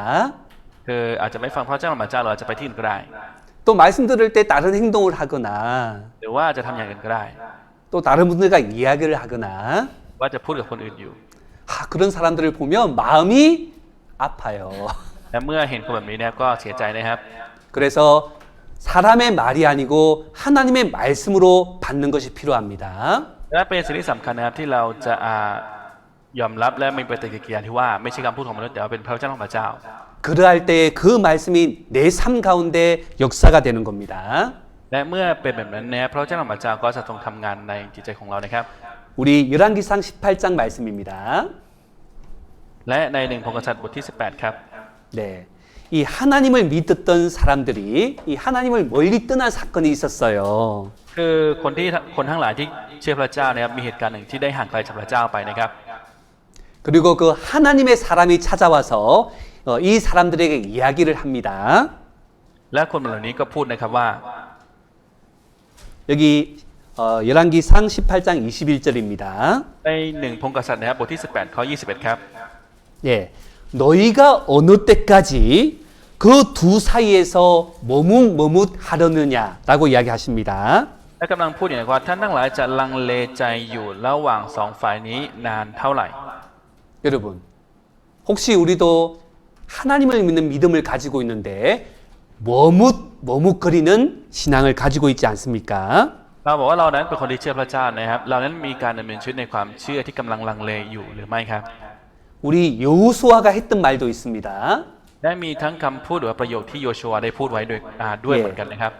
คืออาจจะไม่ฟังพระเจ้าของพระเจ้าเราอาจจะไปที่อื่นก็ได้ 또 말씀 들을 때 다른 행동을 하거나 หรือว่าจะทำอย่างอื่นก็ได้ 또 다른 분들과 이야기를 하거나 ว่าจะพูดกับคนอื่นอยู่ 그런 사람들을 보면 마음이 아파요. และเมื่อเห็นคนแบบนี้นะครับก็เสียใจนะครับ 그래서 사람의 말이 아니고 하나님의 말씀으로 받는 것이 필요합니다. และเป็นสิ่งที่สำคัญนะครับที่เราจะยอมรับและมีปฏิกิริยาที่ว่าไม่ใช่คำพูดของมนุษย์แต่ว่าเป็นพระเจ้าของพระเจ้า 그러할 때 그 말씀이 내 삶 가운데 역사가 되는 겁니다. และเมื่อเป็นแบบนั้นนะครับพระเจ้าของพระเจ้าก็จะทรงทำงานในจิตใจของเรานะครับ 우리 열왕기상 18장 말씀입니다. และใน1พงศ์กษัตริย์บทที่18ครับ 네. 이 하나님을 믿었던 사람들이 이 하나님을 멀리 떠난 사건이 있었어요. คือคนทั้งหลายที่เชื่อพระเจ้านะครับมีเหตุการณ์หนึ่งที่ได้ห่างไกลจากพระเจ้าไปนะครับ 그리고 그 하나님의 사람이 찾아와서 이 사람들에게 이야기를 합니다. และคนเหล่านี้ก็พูดนะครับว่า 여기 열왕기상 18장 21절입니다. ใน1พงศ์กษัตริย์นะครับบทที่18ข้อ21ครับ 예. 너희가 어느 때까지 그 두 사이에서 머뭇머뭇하려느냐라고 이야기하십니다. และกำลังพูดอย่างไรว่าท่านทั้งหลายจะลังเลใจอยู่ระหว่างสองฝ่ายนี้นานเท่าไหร่ 여러분, 혹시 우리도 하나님을 믿는 믿음을 가지고 있는데 머뭇거리는 신앙을 가지고 있지 않습니까? เราบอกว่าเรานั้นเป็นคนที่เชื่อพระเจ้านะครับเรานั้นมีการดำเนินชีวิตในความเชื่อที่กำลังลังเลอยู่หรือไม่ครับ 우리 여호수아가 했던 말도 있습니다. และมีทั้งคำพูดหรือว่าประโยคที่โยชัวได้พูดไว้ด้วยเหมือนกันนะครับ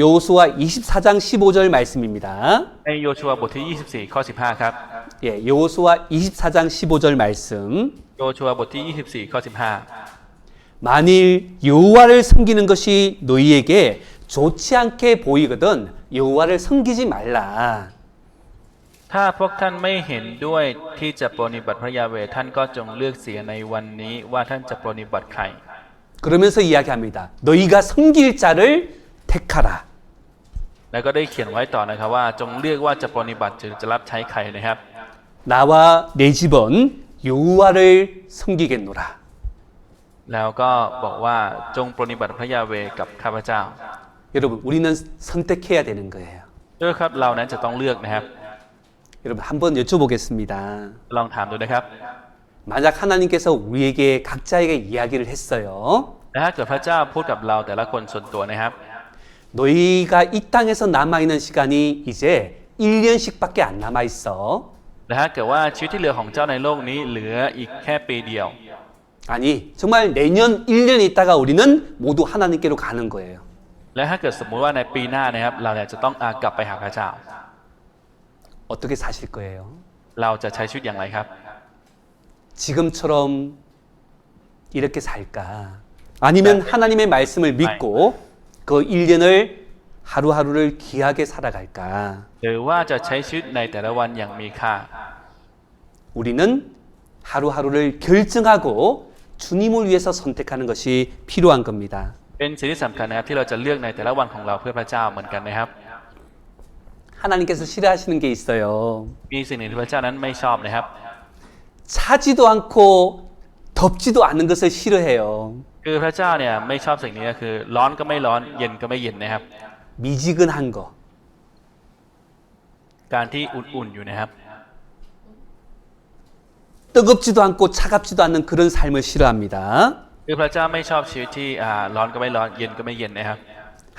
여호수아 24장 15절 말씀입니다. ในโยชัวบทที่ 24 ข้อ 15 ครับ 예, 여호수아 24장 15절 말씀. โยชัวบทที่ 24 ข้อ 만일 여호와를 섬기는 것이 너희에게 좋지 않게 보이거든 여호와를 섬기지 말라. 15 ถ้าพวกท่านไม่เห็นด้วยที่จะปรนนิบัติพระยาเวห์ท่านก็จงเลือกเสียในวันนี้ว่าท่านจะปรนนิบัติใคร 그러면서 이야기합니다. 너희가 섬길 자를 택하라. แล้วก็ได้เขียนไว้ต่อนะครับว่าจงเลือกว่าจะปรนนิบัติหรือจะรับใช้ใครนะครับ 나와 내 집은 여호와를 섬기겠노라. แล้วก็บอกว่าจงปรนนิบัติพระยาเวห์กับข้าพเจ้า 여러분, 우리는 선택해야 되는 거예요. ด้วยครับเรานั้นจะต้องเลือกนะครับ 여러분, 한번 여쭤보겠습니다. ลองถามดูนะครับ 만약 하나님께서 우리에게 각자에게 이야기를 했어요. และถ้าเกิดพระเจ้าพูดกับเราแต่ละคนส่วนตัวนะครับ 너희가 이 땅에서 남아있는 시간이 이제 1년씩밖에 안 남아있어. และถ้าเกิดว่าชีวิตที่เหลือของเจ้าในโลกนี้เหลืออีกแค่ปีเดียว 아니, 정말 내년 1년 있다가 우리는 모두 하나님께로 가는 거예요. และถ้าเกิดสมมุติว่าในปีหน้านะครับเราจะต้องกลับไปหาพระเจ้า 어떻게 사실 거예요? เราจะใช้ชีวิตอย่างไรครับ 지금처럼 이렇게 살까? 아니면 하나님의 말씀을 믿고 그 1년을 하루하루를 귀하게 살아갈까? หรือว่าจะใช้ชีวิตในแต่ละวันอย่างมีค่า 우리는 하루하루를 결정하고 주님을 위해서 선택하는 것이 필요한 겁니다. เป็นสิ่งที่สำคัญนะครับที่เราจะเลือกในแต่ละวันของเราเพื่อพระเจ้าเหมือนกันนะครับ 하나님께서 싫어하시는 게 있어요. มีสิ่งหนึ่งที่พระเจ้านั้นไม่ชอบนะครับ 차지도 않고 덥지도 않은 것을 싫어해요. คือพระเจ้าเนี่ยไม่ชอบสิ่งนี้ก็คือร้อนก็ไม่ร้อนเย็นก็ไม่เย็นนะครับ 미지근한 거, การที่อุ่นๆอยู่นะครับ 뜨겁지도 않고 차갑지도 않는 그런 삶을 싫어합니다. คือพระเจ้าไม่ชอบชีวิตที่ร้อนก็ไม่ร้อนเย็นก็ไม่เย็นนะครับ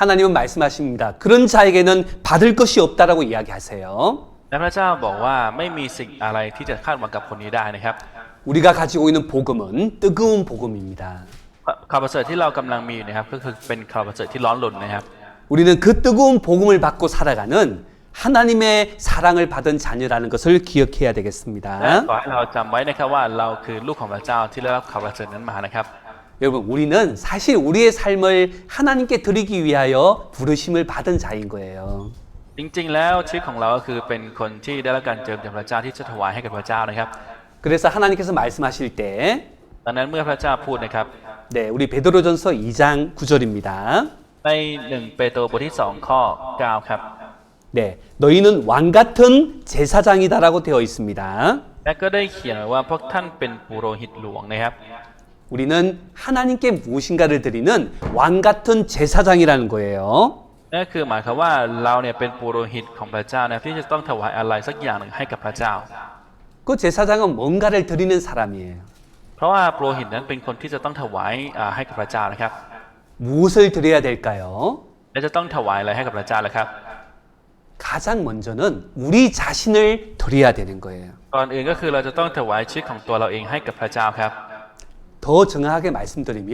하나님은 말씀하십니다. 그런 자에게는 받을 것이 없다라고 이야기하세요. และพระเจ้าบอกว่าไม่มีสิ่งอะไรที่จะคาดหวังกับคนนี้ได้นะครับ 우리가 가지고 있는 복음은 뜨거운 복음입니다. ข่าวประเสริฐที่เรากำลังมีอยู่นะครับก็คือเป็นข่าวประเสริฐที่ร้อนรนนะครับ 우리는 그 뜨거운 복음을 받고 살아가는 하나님의 사랑을 받은 자녀라는 것을 기억해야 และ 되겠습니다. ขอให้เราจำไว้นะครับว่าเราคือลูกของพระเจ้าที่ได้รับข่าวประเสริฐนั้นมานะครับ 여러분, 우리는 사실 우리의 삶을 하나님께 드리기 위하여 부르심을 받은 자인 거예요. จริงๆแล้วชีวิตของเราก็คือเป็นคนที่ได้รับการเจิมจากพระเจ้าที่จะถวายให้กับพระเจ้านะครับ 그래서 하나님께서 말씀하실 때 ดังนั้นเมื่อพระเจ้าพูดนะครับ 네, 우리 베드로전서 2장 9절입니다. ใน1 เปโตรบทที่ 2 ข้อ 9 ครับ 네, 너희는 왕 같은 제사장이다라고 되어 있습니다. และก็ได้เขียนไว้ว่าพวกท่านเป็นปุโรหิตหลวงนะครับ 우리는 하나님께 무엇인가를 드리는 왕 같은 제사장이라는 거예요. นั่นคือหมายความว่าเราเนี่ยเป็นปุโรหิตของพระเจ้านะที่จะต้องถวายอะไรสักอย่างหนึ่งให้กับพระเจ้า 그 제사장은 뭔가를 드리는 사람이에요. เพราะว่าปุโรหิตนั้นเป็นคนที่จะต้องถวายให้กับพระเจ้านะครับ 무엇을 드려야 될까요? และจะต้องถวายอะไรให้กับพระเจ้าล่ะครับ 가장 먼저는 우리 자신을 드려야 되는 거예요. ก่อนอื่นก็คือเราจะต้องถวายชีวิตของตัวเราเองให้กับพระเจ้าครับ 더 정확하게 말씀드리면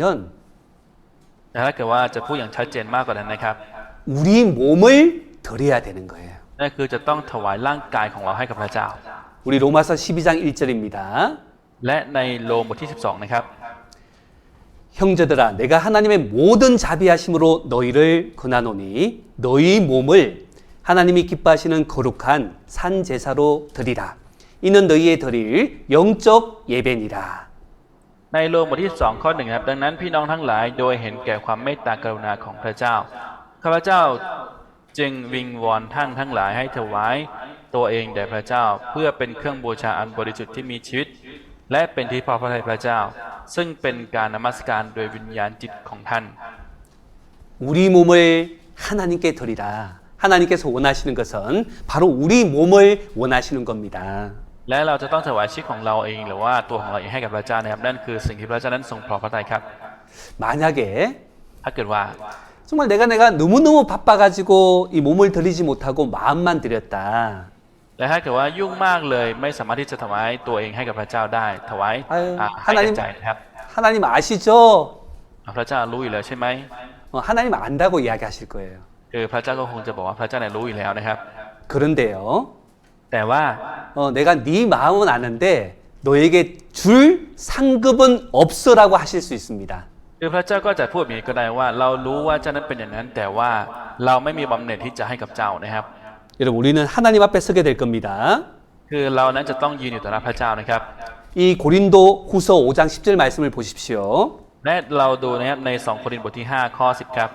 แต่ถ้าเกิดว่าจะพูดอย่างชัดเจนมากกว่านั้นนะครับ 우리 몸을 드려야 되는 거예요. นั่นคือจะต้องถวายร่างกายของเราให้กับพระเจ้า 우리 로마서 12장 1절입니다. และในโรมบทที่ 12 นะครับ 형제들아 내가 하나님의 모든 자비하심으로 너희를 권하노니 너희 몸을 하나님이 기뻐하시는 거룩한 산 제사로 드리라. 이는 너희의 드릴 영적 예배니라. ในโรมบทที่ 2 ข้อ 1 ครับดังนั้นพี่น้องทั้งหลายโดยเห็นแก่ความเมตตากรุณาของพระเจ้าข้าพเจ้าจึงวิงวอนท่านทั้งหลายให้ถวายตัวเองแด่พระเจ้าเพื่อเป็นเครื่องบูชาอันบริสุทธิ์ที่มีชีวิตและเป็นที่พอพระทัยพระเจ้า ซึ่งเป็นการนมัสการโดยวิญญาณจิตของท่าน 우리 몸을 하나님께 드리라. 하나님께서 원하시는 것은 바로 우리 몸을 원하시는 겁니다. และเราจะต้องถวายชีวิตของเราเองหรือว่าตัวของเราเองให้กับพระเจ้านะครับนั่นคือสิ่งที่พระเจ้านั้นทรงพอพระทัยครับ 만약에 ถ้าเกิดว่า 정말 내가 너무너무 바빠가지고 이 몸을 드리지 못하고 마음만 드렸다. และถ้าเกิดว่ายุ่งมากเลยไม่สามารถที่จะถวายตัวเองให้กับพระเจ้าได้ถวายให้แก่ใจนะครับ 하나님 아시죠? พระเจ้ารู้อยู่แล้วใช่ไหม 하나님 안다고 이야기하실 거예요. คือพระเจ้าก็คงจะบอกว่าพระเจ้าเนี่ยรู้อยู่แล้วนะครับ 그런데요. แต่ว่า 내가 네 마음은 아는데 너에게 줄 상급은 없어라고 하실 수 있습니다. คือพระเจ้าก็จะพูดแบบนี้ก็ได้ว่าเรารู้ว่าเจ้านั้นเป็นอย่างนั้น แต่ว่าเราไม่มีบำเหน็จที่จะให้กับเจ้านะครับ 여러분 우리는 하나님 앞에 서게 될 겁니다. คือเรานั้นจะต้องยืนอยู่ต่อหน้าพระเจ้านะครับ 이 고린도 후서 5장 10절 말씀을 보십시오. และเราดูนะครับใน2 โครินธ์บทที่ 5 ข้อ 10 ครับ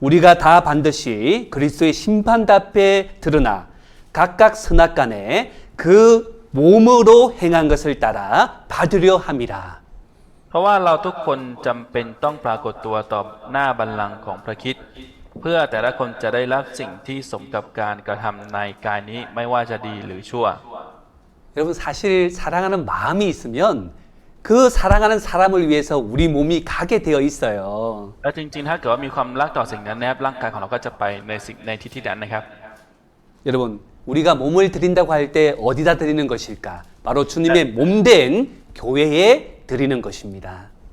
우리가 다 반드시 그리스도의 심판대 앞에 드러나 각각 선악간에 그 몸으로 행한 것을 따라 받으려 함이라. เพราะว่าเราทุกคนจำเป็นต้องปรากฏตัวต่อหน้าบัลลังก์ของพระคริสต์เพื่อแต่ละคนจะได้รับสิ่งที่สมกับการกระทำในกายนี้ไม่ว่าจะดีหรือชั่ว 여러분 사실 사랑하는 마음이 있으면 그 사랑하는 사람을 위해서 우리 몸이 가게 되어 있어요. และจริงๆถ้าเกิดว่ามีความรักต่อสิ่งนั้นนะครับร่างกายของเราก็จะไปในที่ที่นั้นนะครับ 여러분 우리가 몸을 드린다고 할 때 어디다 드리는 것일까? 바로 주님의 몸된 교회에 드리는 것입니다.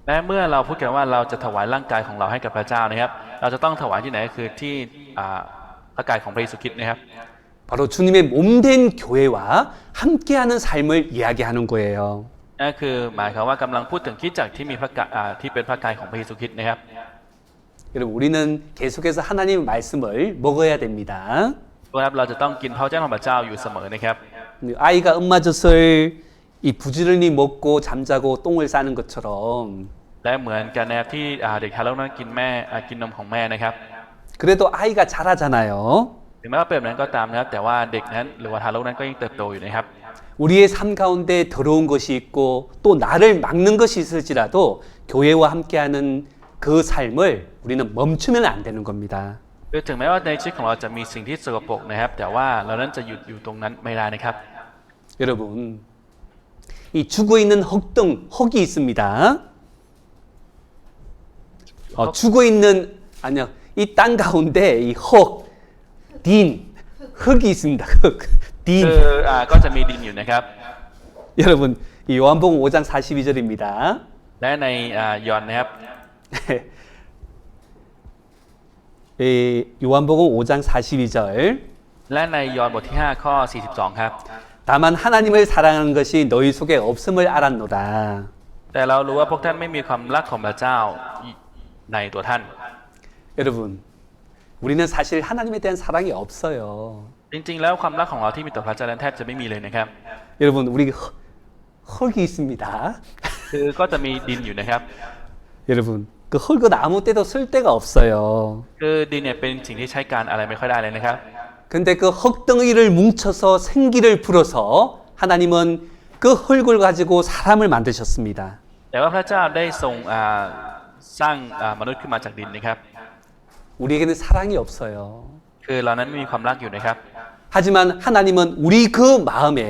และเมื่อเราพูดกันว่าเราจะถวายร่างกายของเราให้กับพระเจ้านะครับ เราจะต้องถวายที่ไหนก็คือที่พระกายของพระเยซูคริสต์นะครับ 바로 주님의 몸된 교회와 함께하는 삶을 이야기하는 거예요. นั่นคือหมายความว่ากำลังพูดถึงคริสตจักรที่มีพระกายที่เป็นพระกายของพระเยซูคริสต์นะครับ 여러분 우리는 계속해서 하나님의 말씀을 먹어야 됩니다. ครับเราจะต้องกินพระเจ้าของพระเจ้าอยู่เสมอนะครับ 아이가 엄마젖을 이 부지런히 먹고 잠자고 똥을 싸는 것처럼 และเหมือนกันนะครับที่เด็กทารกนั้นกินนมของแม่นะครับ 그래도 아이가 자라잖아요. ถึงแม้ว่าเป็นแบบนั้นก็ตามนะครับแต่ว่าเด็กนั้นหรือว่าทารกนั้นก็ยังเติบโตอยู่นะครับ 우리의 삶 가운데 더러운 것이 있고 또 나를 막는 것이 있을지라도 교회와 함께하는 그 삶을 우리는 멈추면 안 되는 겁니다. คือถึงแม้ว่าในชีวิตของเราจะมีสิ่งที่สกปรกนะครับแต่ว่าเรานั้นจะหยุดอยู่ตรงนั้นไม่ได้นะครับ 여러분 이 죽어있는 흙이 있습니다. 죽어있는 아니요 이 땅 가운데 이 흙이 있습니다. 딘. คือก็จะมีดินอยู่นะครับ 여러분 이 요한복음 5장 42절입니다. และในยอห์นนะครับ 요한복음 5장 42절 และในยอห์นบทที่ 5 ข้อ 42 ครับ 다만 하나님을 사랑하는 것이 너희 속에 없음을 알았노라. แต่เรารู้ว่าพวกท่านไม่มีความรักของพระเจ้าในตัวท่าน 여러분 우리는 사실 하나님에 대한 사랑이 없어요. จริงๆแล้วความรักของเราที่มีต่อพระเจ้านั้นแทบจะไม่มีเลยนะครับ 여러분 우리 흙이 있습니다. คือก็จะมีดินอยู่นะครับ 여러분 그 흙은 아무 때도 쓸 데가 없어요. คือดินเนี่ยเป็นสิ่งที่ใช้การอะไรไม่ค่อยได้เลยนะครับ 근데 그 흙덩이를 뭉쳐서 생기를 불어서 하나님은 그 흙을 가지고 사람을 만드셨습니다. แต่ว่าพระเจ้าได้ทรงสร้างมนุษย์ขึ้นมาจากดินนะครับ 우리에게는 사랑이 없어요. คือเรานั้นไม่มีความรักอยู่นะครับ 하지만 하나님은 우리 그 마음에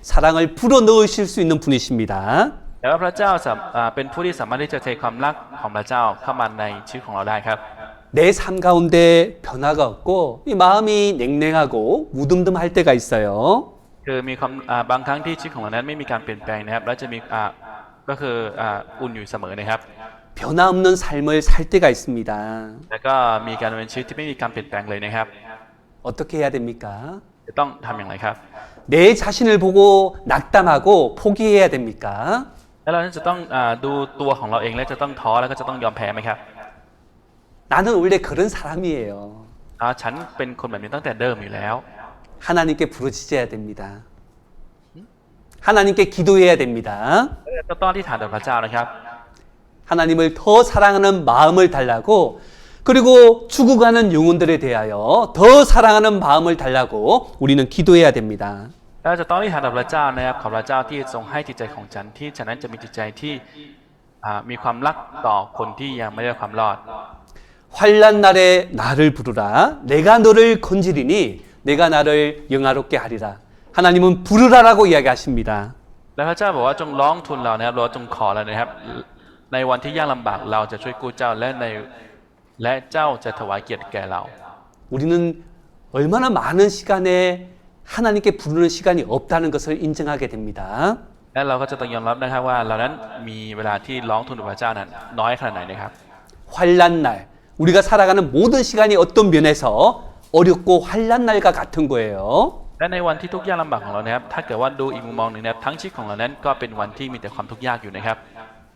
사랑을 불어넣으실 수 있는 분이십니다. แต่ว่าพระเจ้าเป็นผู้ที่สามารถที่จะเทความรักของพระเจ้าเข้ามาในชีวิตของเราได้ครับ 내 삶 가운데 변화가 없고 이 마음이 냉랭하고 무덤덤할 때가 있어요. คือมีความบางครั้งที่ชีวิตของเรานั้นไม่มีการเปลี่ยนแปลงนะครับและจะมีก็คืออุ่นอยู่เสมอนะครับ 변화 없는 삶을 살 때가 있습니다. แล้วก็มีการดำเนินชีวิตที่ไม่มีการเปลี่ยนแปลงเลยนะครับ 어떻게 해야 됩니까? จะต้องทำอย่างไรครับ 내 자신을 보고 낙담하고 포기해야 됩니까? แล้วเราจะต้องดูตัวของเราเองและจะต้องท้อแล้วก็จะต้องยอมแพ้ไหมครับ 나는 원래 그런 사람이에요. ฉันเป็นคนแบบนี้ตั้งแต่เดิมอยู่แล้ว 하나님께 부르짖어야 됩니다. 하나님께 기도해야 됩니다. ก็ต้องที่ฐานต่อพระเจ้านะครับ 하나님을 더 사랑하는 마음을 달라고 그리고 죽어가는 영혼들에 대하여 더 사랑하는 마음을 달라고 우리는 기도해야 됩니다. เราจะต้องที่ฐานต่อพระเจ้านะครับขอพระเจ้าที่ทรงให้จิตใจของฉันที่ฉันนั้นจะมีจิตใจที่ มีความรักต่อคนที่ยังไม่ได้ความรอด 환란 날에 나를 부르라. 내가 너를 건지리니 내가 나를 영화롭게 하리라. 하나님은 부르라라고 이야기하십니다. และพระเจ้าบอกว่าจงร้องทูลเรานะครับเราจงขอเรานะครับในวันที่ยากลำบากเราจะช่วยกู้เจ้าและเจ้าจะถวายเกียรติแก่เรา 우리는 얼마나 많은 시간에 하나님께 부르는 시간이 없다는 것을 인정하게 됩니다. และเราก็จะต้องยอมรับนะครับว่าเรานั้นมีเวลาที่ร้องทูลพระเจ้านั้นน้อยขนาดไหนนะครับ 환란 날 우리가 살아가는 모든 시간이 어떤 면에서 어렵고 환란 날과 같은 거예요. และในวันที่ทุกข์ยากลำบากของเรานะครับถ้าเกิดว่าดูอีกมุมมองหนึ่งนะครับทั้งชีวิตของเรานั้นก็เป็นวันที่มีแต่ความทุกข์ยากอยู่นะครับ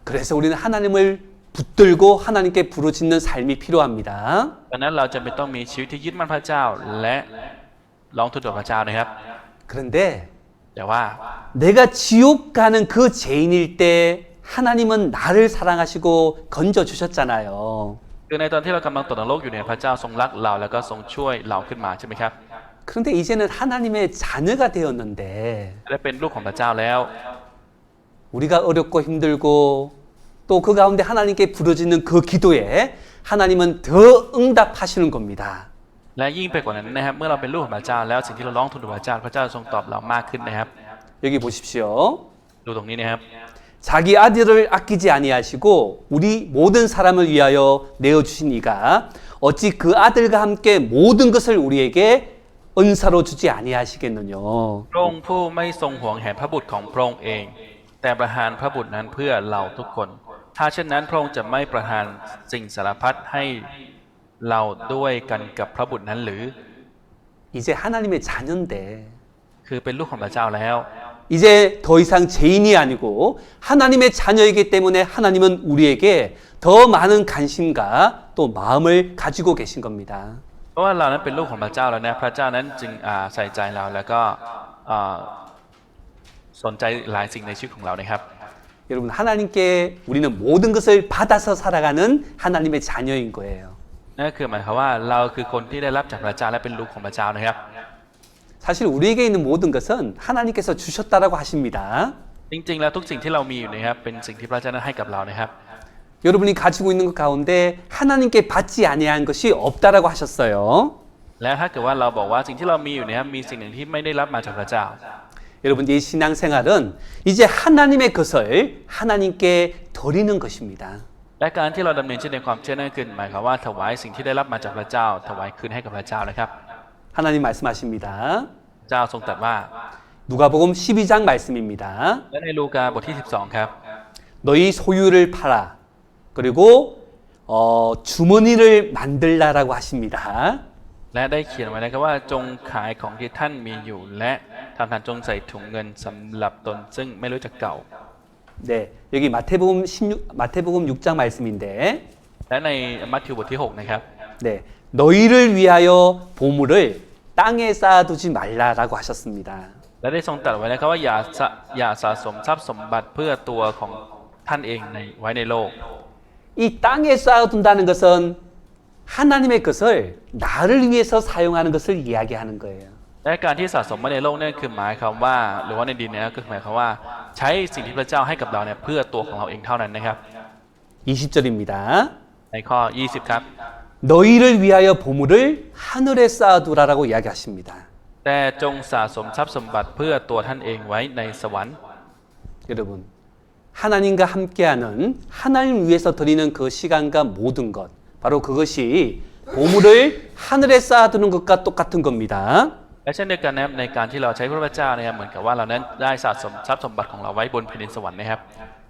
그래서 우리는 하나님을 붙들고 하나님께 부르짖는 삶이 필요합니다. ดังนั้นเราจำเป็นต้องมีชีวิตที่ยึดมั่นพระเจ้าและร้องทูลต่อพระเจ้านะครับ 그런데 แต่ว่า 내가 지옥 가는 그 죄인일 때 하나님은 나를 사랑하시고 건져 주셨잖아요. คือในตอนที่เรากำลังตกนรกอยู่เนี่ยพระเจ้าทรงรักเราแล้วก็ทรงช่วยเราขึ้นมาใช่ไหมครับ 그런데 이제는 하나님의 자녀가 되었는데 และเป็นลูกของพระเจ้าแล้ว 우리가 어렵고 힘들고 또 그 가운데 하나님께 부르짖는 그 기도에 하나님은 더 응답하시는 겁니다. และยิ่งไปกว่านั้นนะครับเมื่อเราเป็นลูกของพระเจ้าแล้วสิ่งที่เราร้องทูลต่อพระเจ้าพระเจ้าทรงตอบเรามากขึ้นนะครับ 여기 보십시오. ดูตรงนี้นะครับ 자기 아들을 아끼지 아니하시고 우리 모든 사람을 위하여 내어주신 이가 어찌 그 아들과 함께 모든 것을 우리에게 은사로 주지 아니하시겠느냐. พระองค์ผู้ไม่ทรงห่วงแหนพระบุตรของพระองค์เอง แต่ประทานพระบุตรนั้นเพื่อเราทุกคน ถ้าเช่นนั้นพระองค์จะไม่ประทานสิ่งสารพัดให้เราด้วยกันกับพระบุตรนั้นหรือ 이제 하나님의 자녀인데 คือเป็นลูกของพระเจ้าแล้ว 이제 더 이상 죄인이 아니고 하나님의 자녀이기 때문에 하나님은 우리에게 더 많은 관심과 또 마음을 가지고 계신 겁니다. เพราะว่าเรานั้นเป็นลูกของพระเจ้าแล้วนะพระเจ้านั้นจึงใส่ใจเราแล้วก็สนใจหลายสิ่งในชีวิตของเรานะครับ 여러분 하나님께 우리는 모든 것을 받아서 살아가는 하나님의 자녀인 거예요. นั่นก็คือหมายความว่าเราคือคนที่ได้รับจากพระเจ้าและเป็นลูกของพระเจ้านะครับ 사실 우리에게 있는 모든 것은 하나님께서 주셨다라고 하십니다. จริงๆแล้วทุกสิ่งที่เรามีอยู่นะครับเป็นสิ่งที่พระเจ้านั้นให้กับเรานะครับ 여러분이 가지고 있는 것 가운데 하나님께 받지 아니한 것이 없다라고 하셨어요. แล้วถ้าเกิดว่าเราบอกว่าสิ่งที่เรามีอยู่นะครับมีสิ่งหนึ่งที่ไม่ได้รับมาจากพระเจ้า 여러분 이 신앙생활은 이제 하나님의 것을 하나님께 드리는 것입니다. และการที่เราดำเนินชีวิตในความเชื่อนั่นคือหมายความว่าถวายสิ่งที่ได้รับมาจากพระเจ้าถวายคืนให้กับพระเจ้านะครับ 하나님 말씀하십니다. เจ้าทรงตรัสว่า 누가복음 12장 말씀입니다. และในลูกาบทที่ 12 ครับ 너희 소유를 팔아 그리고 주머니를 만들라라고 하십니다. และได้เขียนไว้นะครับว่าจงขายของที่ท่านมีอยู่และทำทานจงใส่ถุงเงินสำหรับตนซึ่งไม่รู้จักเก่า 네, 여기 마태복음 6장 말씀인데 และในมัทธิวบทที่ 6 นะครับ 네, 너희를 위하여 보물을 땅에 쌓아두지 말라라고 하셨습니다. และได้ทรงตรัสไว้นะครับว่าอย่าสะสมทรัพย์สมบัติเพื่อตัวของท่านเองไว้ในโลก 이 땅에 쌓아둔다는 것은 하나님의 것을 나를 위해서 사용하는 것을 이야기하는 거예요. และการที่สะสมไว้ในโลกนั่นคือหมายความว่าหรือว่าในดินเนี่ยก็หมายความว่าใช้สิ่งที่พระเจ้าให้กับเราเนี่ยเพื่อตัวของเราเองเท่านั้นนะครับ 20절입니다. ในข้อ 20 ครับ 너희를 위하여 보물을 하늘에 쌓아두라라고 이야기하십니다. แต่จงสะสมทรัพย์สมบัติเพื่อตัวท่านเองไว้ในสวรรค์ 여러분 하나님과 함께하는 하나님 위해서 드리는 그 시간과 모든 것 바로 그것이 보물을 하늘에 쌓아두는 것과 똑같은 겁니다. และเช่นเดียวกันนะครับในการที่เราใช้พระเจ้าเนี่ยเหมือนกับว่าเรานั้นได้สะสมทรัพย์สมบัติของเราไว้บนแผ่นดินสวรรค์นะครับ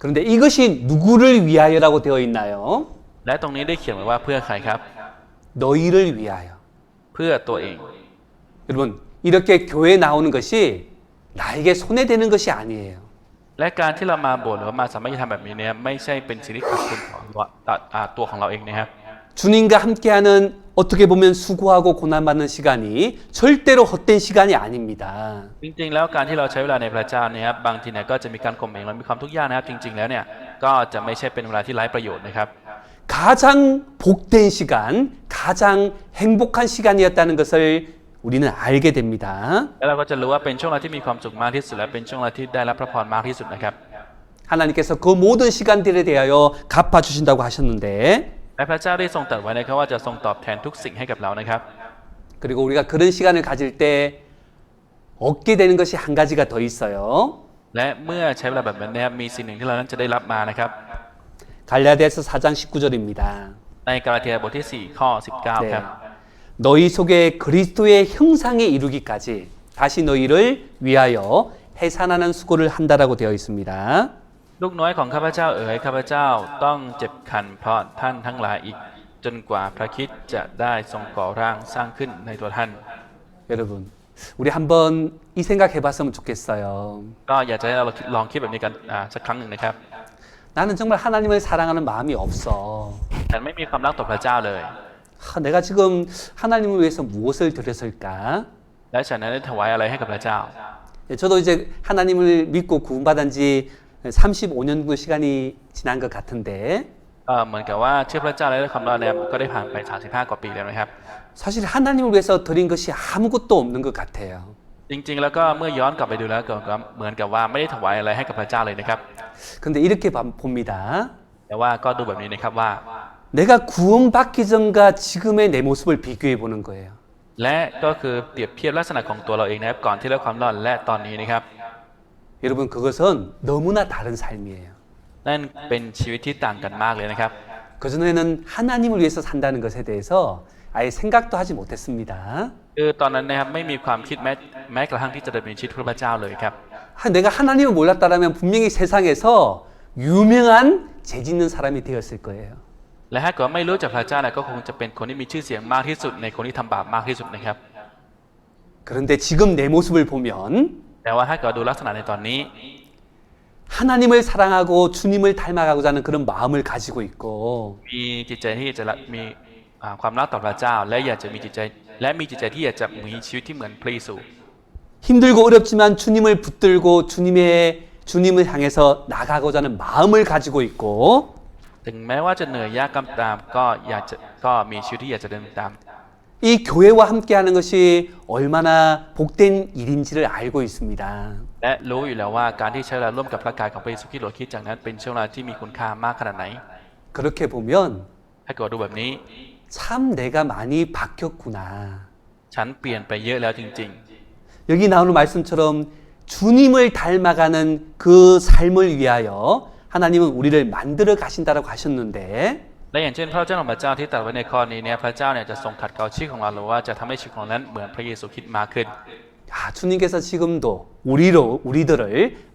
그런데 이것이 누구를 위하여라고 되어 있나요? และตรงนี้ได้เขียนไว้ว่าเพื่อใครครับ 너희를 위하여. เพื่อตัวเอง 여러분 이렇게 교회에 나오는 것이 나에게 손해되는 것이 아니에요. และการที่เรามาโบสถ์หรือว่ามาสามัคคีธรรมแบบนี้เนี่ยไม่ใช่เป็นสิ่งที่ขัดคุณของตัวของเราเองนะครับ 주님과 함께하는 어떻게 보면 수고하고 고난받는 시간이 절대로 헛된 시간이 아닙니다. จริงๆแล้วการที่เราใช้เวลาในพระเจ้าเนี่ยครับบางทีเนี่ยก็จะมีการข่มเหงและมีความทุกข์ยากนะครับจริงๆแล้วเนี่ยก็จะไม่ใช่เป็นเวลาที่ไร้ประโยชน์นะครับ 가장 복된 시간, 가장 행복한 시간이었다는 것을 우리는 알게 됩니다. แล้วเราก็จะรู้ว่าเป็นช่วงเวลาที่มีความสุขมากที่สุดและเป็นช่วงเวลาที่ได้รับพระพรมากที่สุดนะครับ 하나님께서 그 모든 시간들에 대하여 갚아주신다고 하셨는데 และพระเจ้าได้ทรงตรัสไว้นะครับว่าจะทรงตอบแทนทุกสิ่งให้กับเรานะครับ 그리고 우리가 그런 시간을 가질 때 얻게 되는 것이 한 가지가 더 있어요. และเมื่อใช้เวลาแบบนั้นนะครับมีสิ่งหนึ่งที่เรานั้นจะได้รับมานะครับ 갈라디아서 4장 19절입니다. ในกาลาเทียบทที่ 4 ข้อ 19 ครับ 너희 속에 그리스도의 형상에 이루기까지 다시 너희를 위하여 해산하는 수고를 한다라고 되어 있습니다. ลูกน้อยของข้าพเจ้าเอ๋ยข้าพเจ้าต้องเจ็บคันเพราะท่านทั้งหลายอีกจนกว่าพระคริสต์จะได้ทรงก่อร่างสร้างขึ้นในตัวท่าน 여러분, 우리 한번 이 생각 해봤으면 좋겠어요. ก็อยากจะให้เราลองคิดแบบนี้กันสักครั้งหนึ่งนะครับ 나는 정말 하나님을 사랑하는 마음이 없어. ฉันไม่มีความรักต่อพระเจ้าเลย 내가 지금 하나님을 위해서 무엇을 드렸을까? และฉันนั้นได้ถวายอะไรให้กับพระเจ้า 저도 이제 하나님을 믿고 구원받은 지 35년 정도 시간이 지난 것 같은데 เหมือนกับว่าเชื่อพระเจ้าและได้ความรอดเนี่ยก็ได้ผ่านไป 35 กว่าปีแล้วนะครับ 사실 하나님을 위해서 드린 것이 아무것도 없는 것 같아요. จริงๆแล้วก็เมื่อย้อนกลับไปดูแล้วก็เหมือนกับว่าไม่ได้ถวายอะไรให้กับพระเจ้าเลยนะครับ 근데 이렇게 봅니다. แต่ว่าก็ดูแบบนี้นะครับว่า 내가 구원받기 전과 지금의 내 모습을 비교해 보는 거예요. และก็คือเปรียบเทียบลักษณะของตัวเราเองนะครับก่อนที่ได้ความรอดและตอนนี้นะครับ 여러분 그것은 너무나 다른 삶이에요. นั่นเป็นชีวิตที่ต่างกันมากเลยนะครับ 그전에는 하나님을 위해서 산다는 것에 대해서 아예 생각도 하지 못했습니다. คือตอนนั้นนะครับไม่มีความคิดแม้กระทั่งที่จะดำเนินชีวิตเพื่อพระเจ้าเลยครับ 내가 하나님을 몰랐다라면 분명히 세상에서 유명한 죄 짓는 사람이 되었을 거예요. และถ้าเกิดไม่รู้จักพระเจ้าเนี่ยก็คงจะเป็นคนที่มีชื่อเสียงมากที่สุดในคนที่ทำบาปมากที่สุดนะครับ 그런데 지금 내 모습을 보면 แต่ว่าถ้าเกิดดูลักษณะในตอนนี้ 하나님을 사랑하고 주님을 닮아가고자 하는 그런 마음을 가지고 있고 มีจิตใจที่จะมีความรักต่อพระเจ้าและอยากจะมีจิตใจที่อยากจะมีชีวิตที่เหมือนพระเยซู 힘들고 어렵지만 주님을 붙들고 주님을 향해서 나가고자 하는 마음을 가지고 있고 ถึงแม้ว่าจะเหนื่อยยากก็ตามก็มีชีวิตที่อยากจะเดินตาม 이 교회와 함께하는 것이 얼마나 복된 일인지를 알고 있습니다. และรู้อยู่แล้วว่าการที่ใช้เวลาร่วมกับพระกายของพระเยซูคริสต์โดยคิดจากนั้นเป็นช่วงเวลาที่มีคุณค่ามากขนาดไหน 그렇게 보면 ถ้าเกิดดูแบบนี้ 참 내가 많이 바뀌었구나. ฉันเปลี่ยนไปเยอะแล้วจริง 여기 나오는 말씀처럼 주님을 닮아가는 그 삶을 위하여 하나님은 우리를 만들어 가신다라고 하셨는데 ๆและอย่างเช่นพระเจ้าของพระเจ้าที่ตรัสไว้ในข้อนี้เนี่ยพระเจ้าเนี่ยจะทรงขัดเกลาชีวิตของเราหรือว่าจะทำให้ชีวิตของเรานั้นเหมือนพระเยซูคริสต์มากขึ้น 주님께서 지금도 우리들을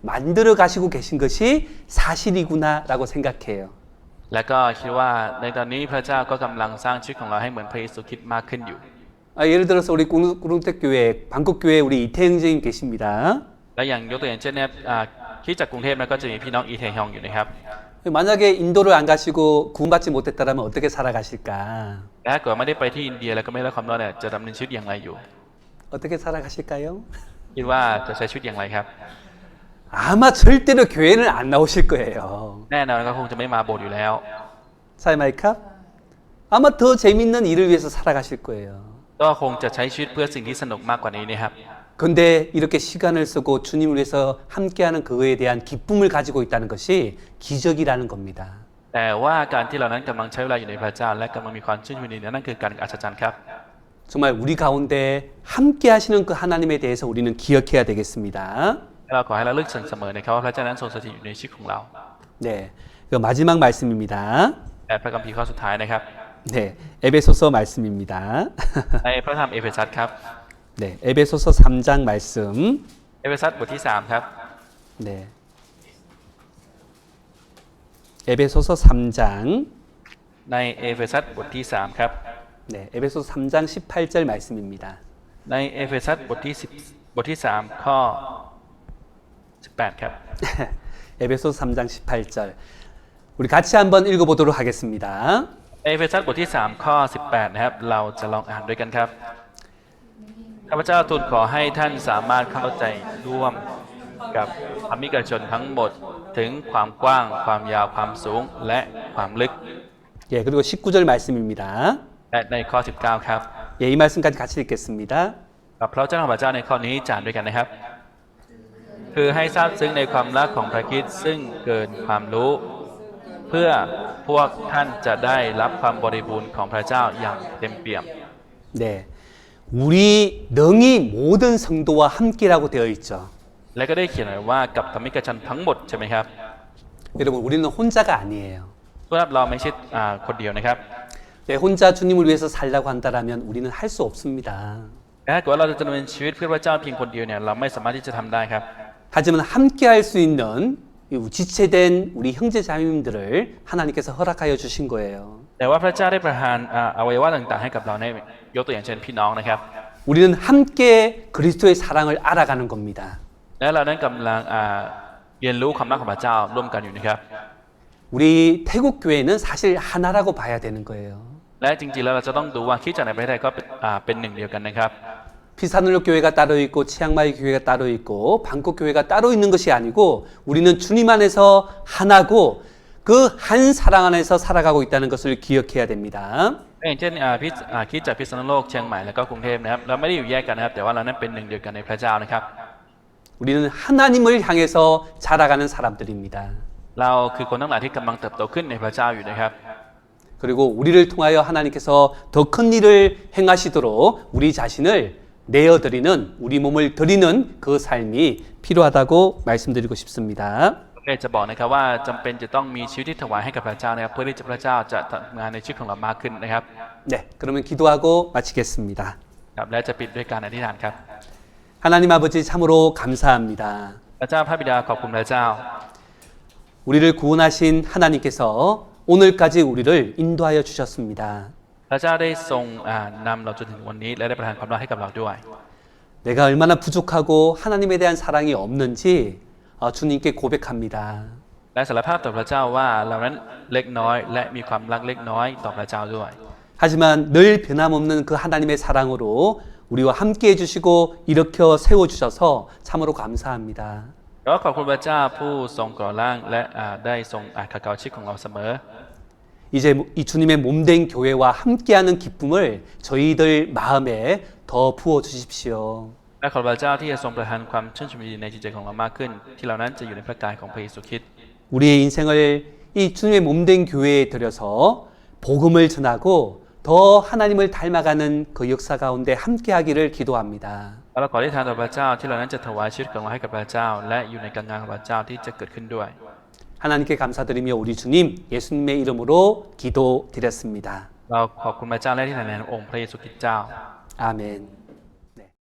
만들어 가시고 계신 것이 사실이구나라고 생각해요. และก็คิดว่าในตอนนี้พระเจ้าก็กำลังสร้างชีวิตของเราให้เหมือนพระเยซูคริสต์มากขึ้นอยู่ 예를 들어서 우리 구릉택교회, 방콕교회 우리 이태영님 계십니다. และอย่างยกตัวอย่างเช่นเนี่ยคิดจากกรุงเทพแล้วก็จะมีพี่น้องอีเทฮองอยู่นะครับ 만약에 인도를 안 가시고 구원받지 못했다면 어떻게 살아가실까? และถ้าเกิดไม่ได้ไปที่อินเดียแล้วก็ไม่ได้รับความรอดเนี่ยจะดำเนินชีวิตอย่างไรอยู่ 어떻게 살아가실까요? คิดว่าจะใช้ชีวิตอย่างไรครับ 아마 절대로 교회는 안 나오실 거예요. แน่นอนก็คงจะไม่มาโบสถ์อยู่แล้ว 사이마이캅? 아마 더 재밌는 일을 위해서 살아가실 거예요. ก็คงจะใช้ชีวิตเพื่อสิ่งที่สนุกมากกว่านี้นะครับ 근데 이렇게 시간을 쓰고 주님을 위해서 함께하는 그거에 대한 기쁨을 가지고 있다는 것이 기적이라는 겁니다. แต่ว่าการที่เรานั้นกำลังใช้เวลาอยู่ในพระเจ้าและกำลังมีความชื่นชมในนั้นคือการอัศจรรย์ครับ 정말 우리 가운데 함께하시는 그 하나님에 대해서 우리는 기억해야 되겠습니다. เราขอให้เราเลือกเสมอนะครับว่าพระเจ้านั้นทรงสถิตอยู่ในชีวิตของเรา 네, 그 마지막 말씀입니다. และพระคัมภีร์ข้อสุดท้ายนะครับ 네, 에베소서 말씀입니다. ในพระธรรมเอเฟซัสครับ 네, 에베소서 3장 말씀. เอเฟซัสบทที่ 3 ครับ 네, 에베소서 3장. ในเอเฟซัสบทที่ 3 ครับ 네, 에베소서 3장 18절 말씀입니다. ในเอเฟซัสบทที่3ข้อ18ครับ 에베소서 3장 18절. 우리 같이 한번 읽어보도록 하겠습니다. เอเฟซัสบทที่3ข้อ18นะครับเราจะลองอ่านด้วยกันครับข้าพเจ้าทูลขอให้ท่านสามารถเข้าใจร่วมกับธรรมิกชนทั้งหมดถึงความกว้างความยาวความสูงและความลึก 예, 그리고 19절 말씀입니다. และในข้อ19ครับ 예, 이 말씀까지 같이 읽겠습니다. กับพระเจ้าของพระเจ้าในข้อนี้จานด้วยกันนะครับ คือให้ทราบซึ้งในความรักของพระคริสต์ซึ่งเกินความรู้ เพื่อพวกท่านจะได้รับความบริบูรณ์ของพระเจ้าอย่างเต็มเปี่ยม 네. 우리 능히 모든 성도와 함께라고 되어 있죠. และก็ได้เขียนไว้ว่ากับธรรมิกชนทั้งหมดใช่ไหมครับ 여러분, 우리는 혼자가 아니에요. เพราะเราไม่ใช่คนเดียวนะครับ 네, 혼자 주님을 위해서 살라고 한다면 우리는 할 수 없습니다. และถ้าเกิดว่าเราจะดำเนินชีวิตเพื่อพระเจ้าเพียงคนเดียวเนี่ยเราไม่สามารถที่จะทำได้ครับ 하지만 함께 할 수 있는 이 지체된 우리 형제 자매님들을 하나님께서 허락하여 주신 거예요. แต่ว่าพระเจ้าได้ประทานอวัยวะต่างๆให้กับเราในยกตัวอย่างเช่นพี่น้องนะครับ 우리는 함께 그리스도의 사랑을 알아가는 겁니다. และเรานั้นกำลังเรียนรู้ความรักของพระเจ้าร่วมกันอยู่นะครับ 우리 태국 교회는 사실 하나라고 봐야 되는 거예요. และจริงๆแล้วเราจะต้องดูว่าคริสตจักรในประเทศไทยก็เป็นหนึ่งเดียวกันนะครับ 피사누력 교회가 따로 있고 치앙마이 교회가 따로 있고 방콕 교회가 따로 있는 것이 아니고 우리는 주님 안에서 하나고 그 한 사랑 안에서 살아가고 있다는 것을 기억해야 됩니다. อย่างเช่นคริสตจักรพิษณุโลกเชียงใหม่แล้วก็กรุงเทพนะครับเราไม่ได้อยู่แยกกันนะครับแต่ว่าเรานั้นเป็นหนึ่งเดียวกันในพระเจ้านะครับ 우리는 하나님을 향해서 자라가는 사람들입니다. เราคือคนทั้งหลายที่กำลังเติบโตขึ้นในพระเจ้าอยู่นะครับ 그리고 우리를 통하여 하나님께서 더 큰 일을 행하시도록 우리 자신을 내어드리는 우리 몸을 드리는 그 삶이 필요하다고 말씀드리고 싶습니다. ผมอยากจะบอกนะครับว่าจำเป็นจะต้องมีชีวิตที่ถวายให้กับพระเจ้านะครับเพื่อที่พระเจ้าจะทำงานในชีวิตของเรามากขึ้นนะครับ 네, 그러면 기도하고 마치겠습니다. ครับและจะปิดด้วยการอธิษฐานครับ 하나님 아버지 참으로 감사합니다. พระเจ้าพระบิดาขอบคุณพระเจ้า 우리를 구원하신 하나님께서 오늘까지 우리를 인도하여 주셨습니다. พระเจ้าได้ทรงนำเราจนถึงวันนี้และได้ประทานความรักให้กับเราด้วย 내가 얼마나 부족하고 하나님에 대한 사랑이 없는지 주님께 고백합니다. และสารภาพต่อพระเจ้าว่าเรานั้นเล็กน้อยและมีความรักเล็กน้อยต่อพระเจ้าด้วย 하지만 늘 변함없는 그 하나님의 사랑으로 우리와 함께 해주시고 일으켜 세워주셔서 참으로 감사합니다. ก็ขอบคุณพระเจ้าผู้ทรงก่อร่างและได้ทรงขัดเกลาชีวิตของเราเสมอ 이제 이 주님의 몸된 교회와 함께하는 기쁨을 저희들 마음에 더 부어 주십시오. และขอพระเจ้าที่จะทรงประทานความชื่นชมยินดีในจิตใจของเรามากขึ้น ที่เรานั้นจะอยู่ในพระกายของพระเยซูคริสต์ 우리의 인생을 이 주님의 몸된 교회에 들여서 복음을 전하고 더 하나님을 닮아가는 그 역사 가운데 함께하기를 기도합니다. และเราขอที่ทานต่อพระเจ้าที่เรานั้นจะถวายชีวิตของเราให้กับพระเจ้า และอยู่ในการงานของพระเจ้าที่จะเกิดขึ้นด้วย 하나님께 감사드리며 우리 주님 예수님의 이름으로 기도드렸습니다. เราขอบคุณพระเจ้าและที่ทานในองค์พระเยซูคริสต์เจ้า 아멘.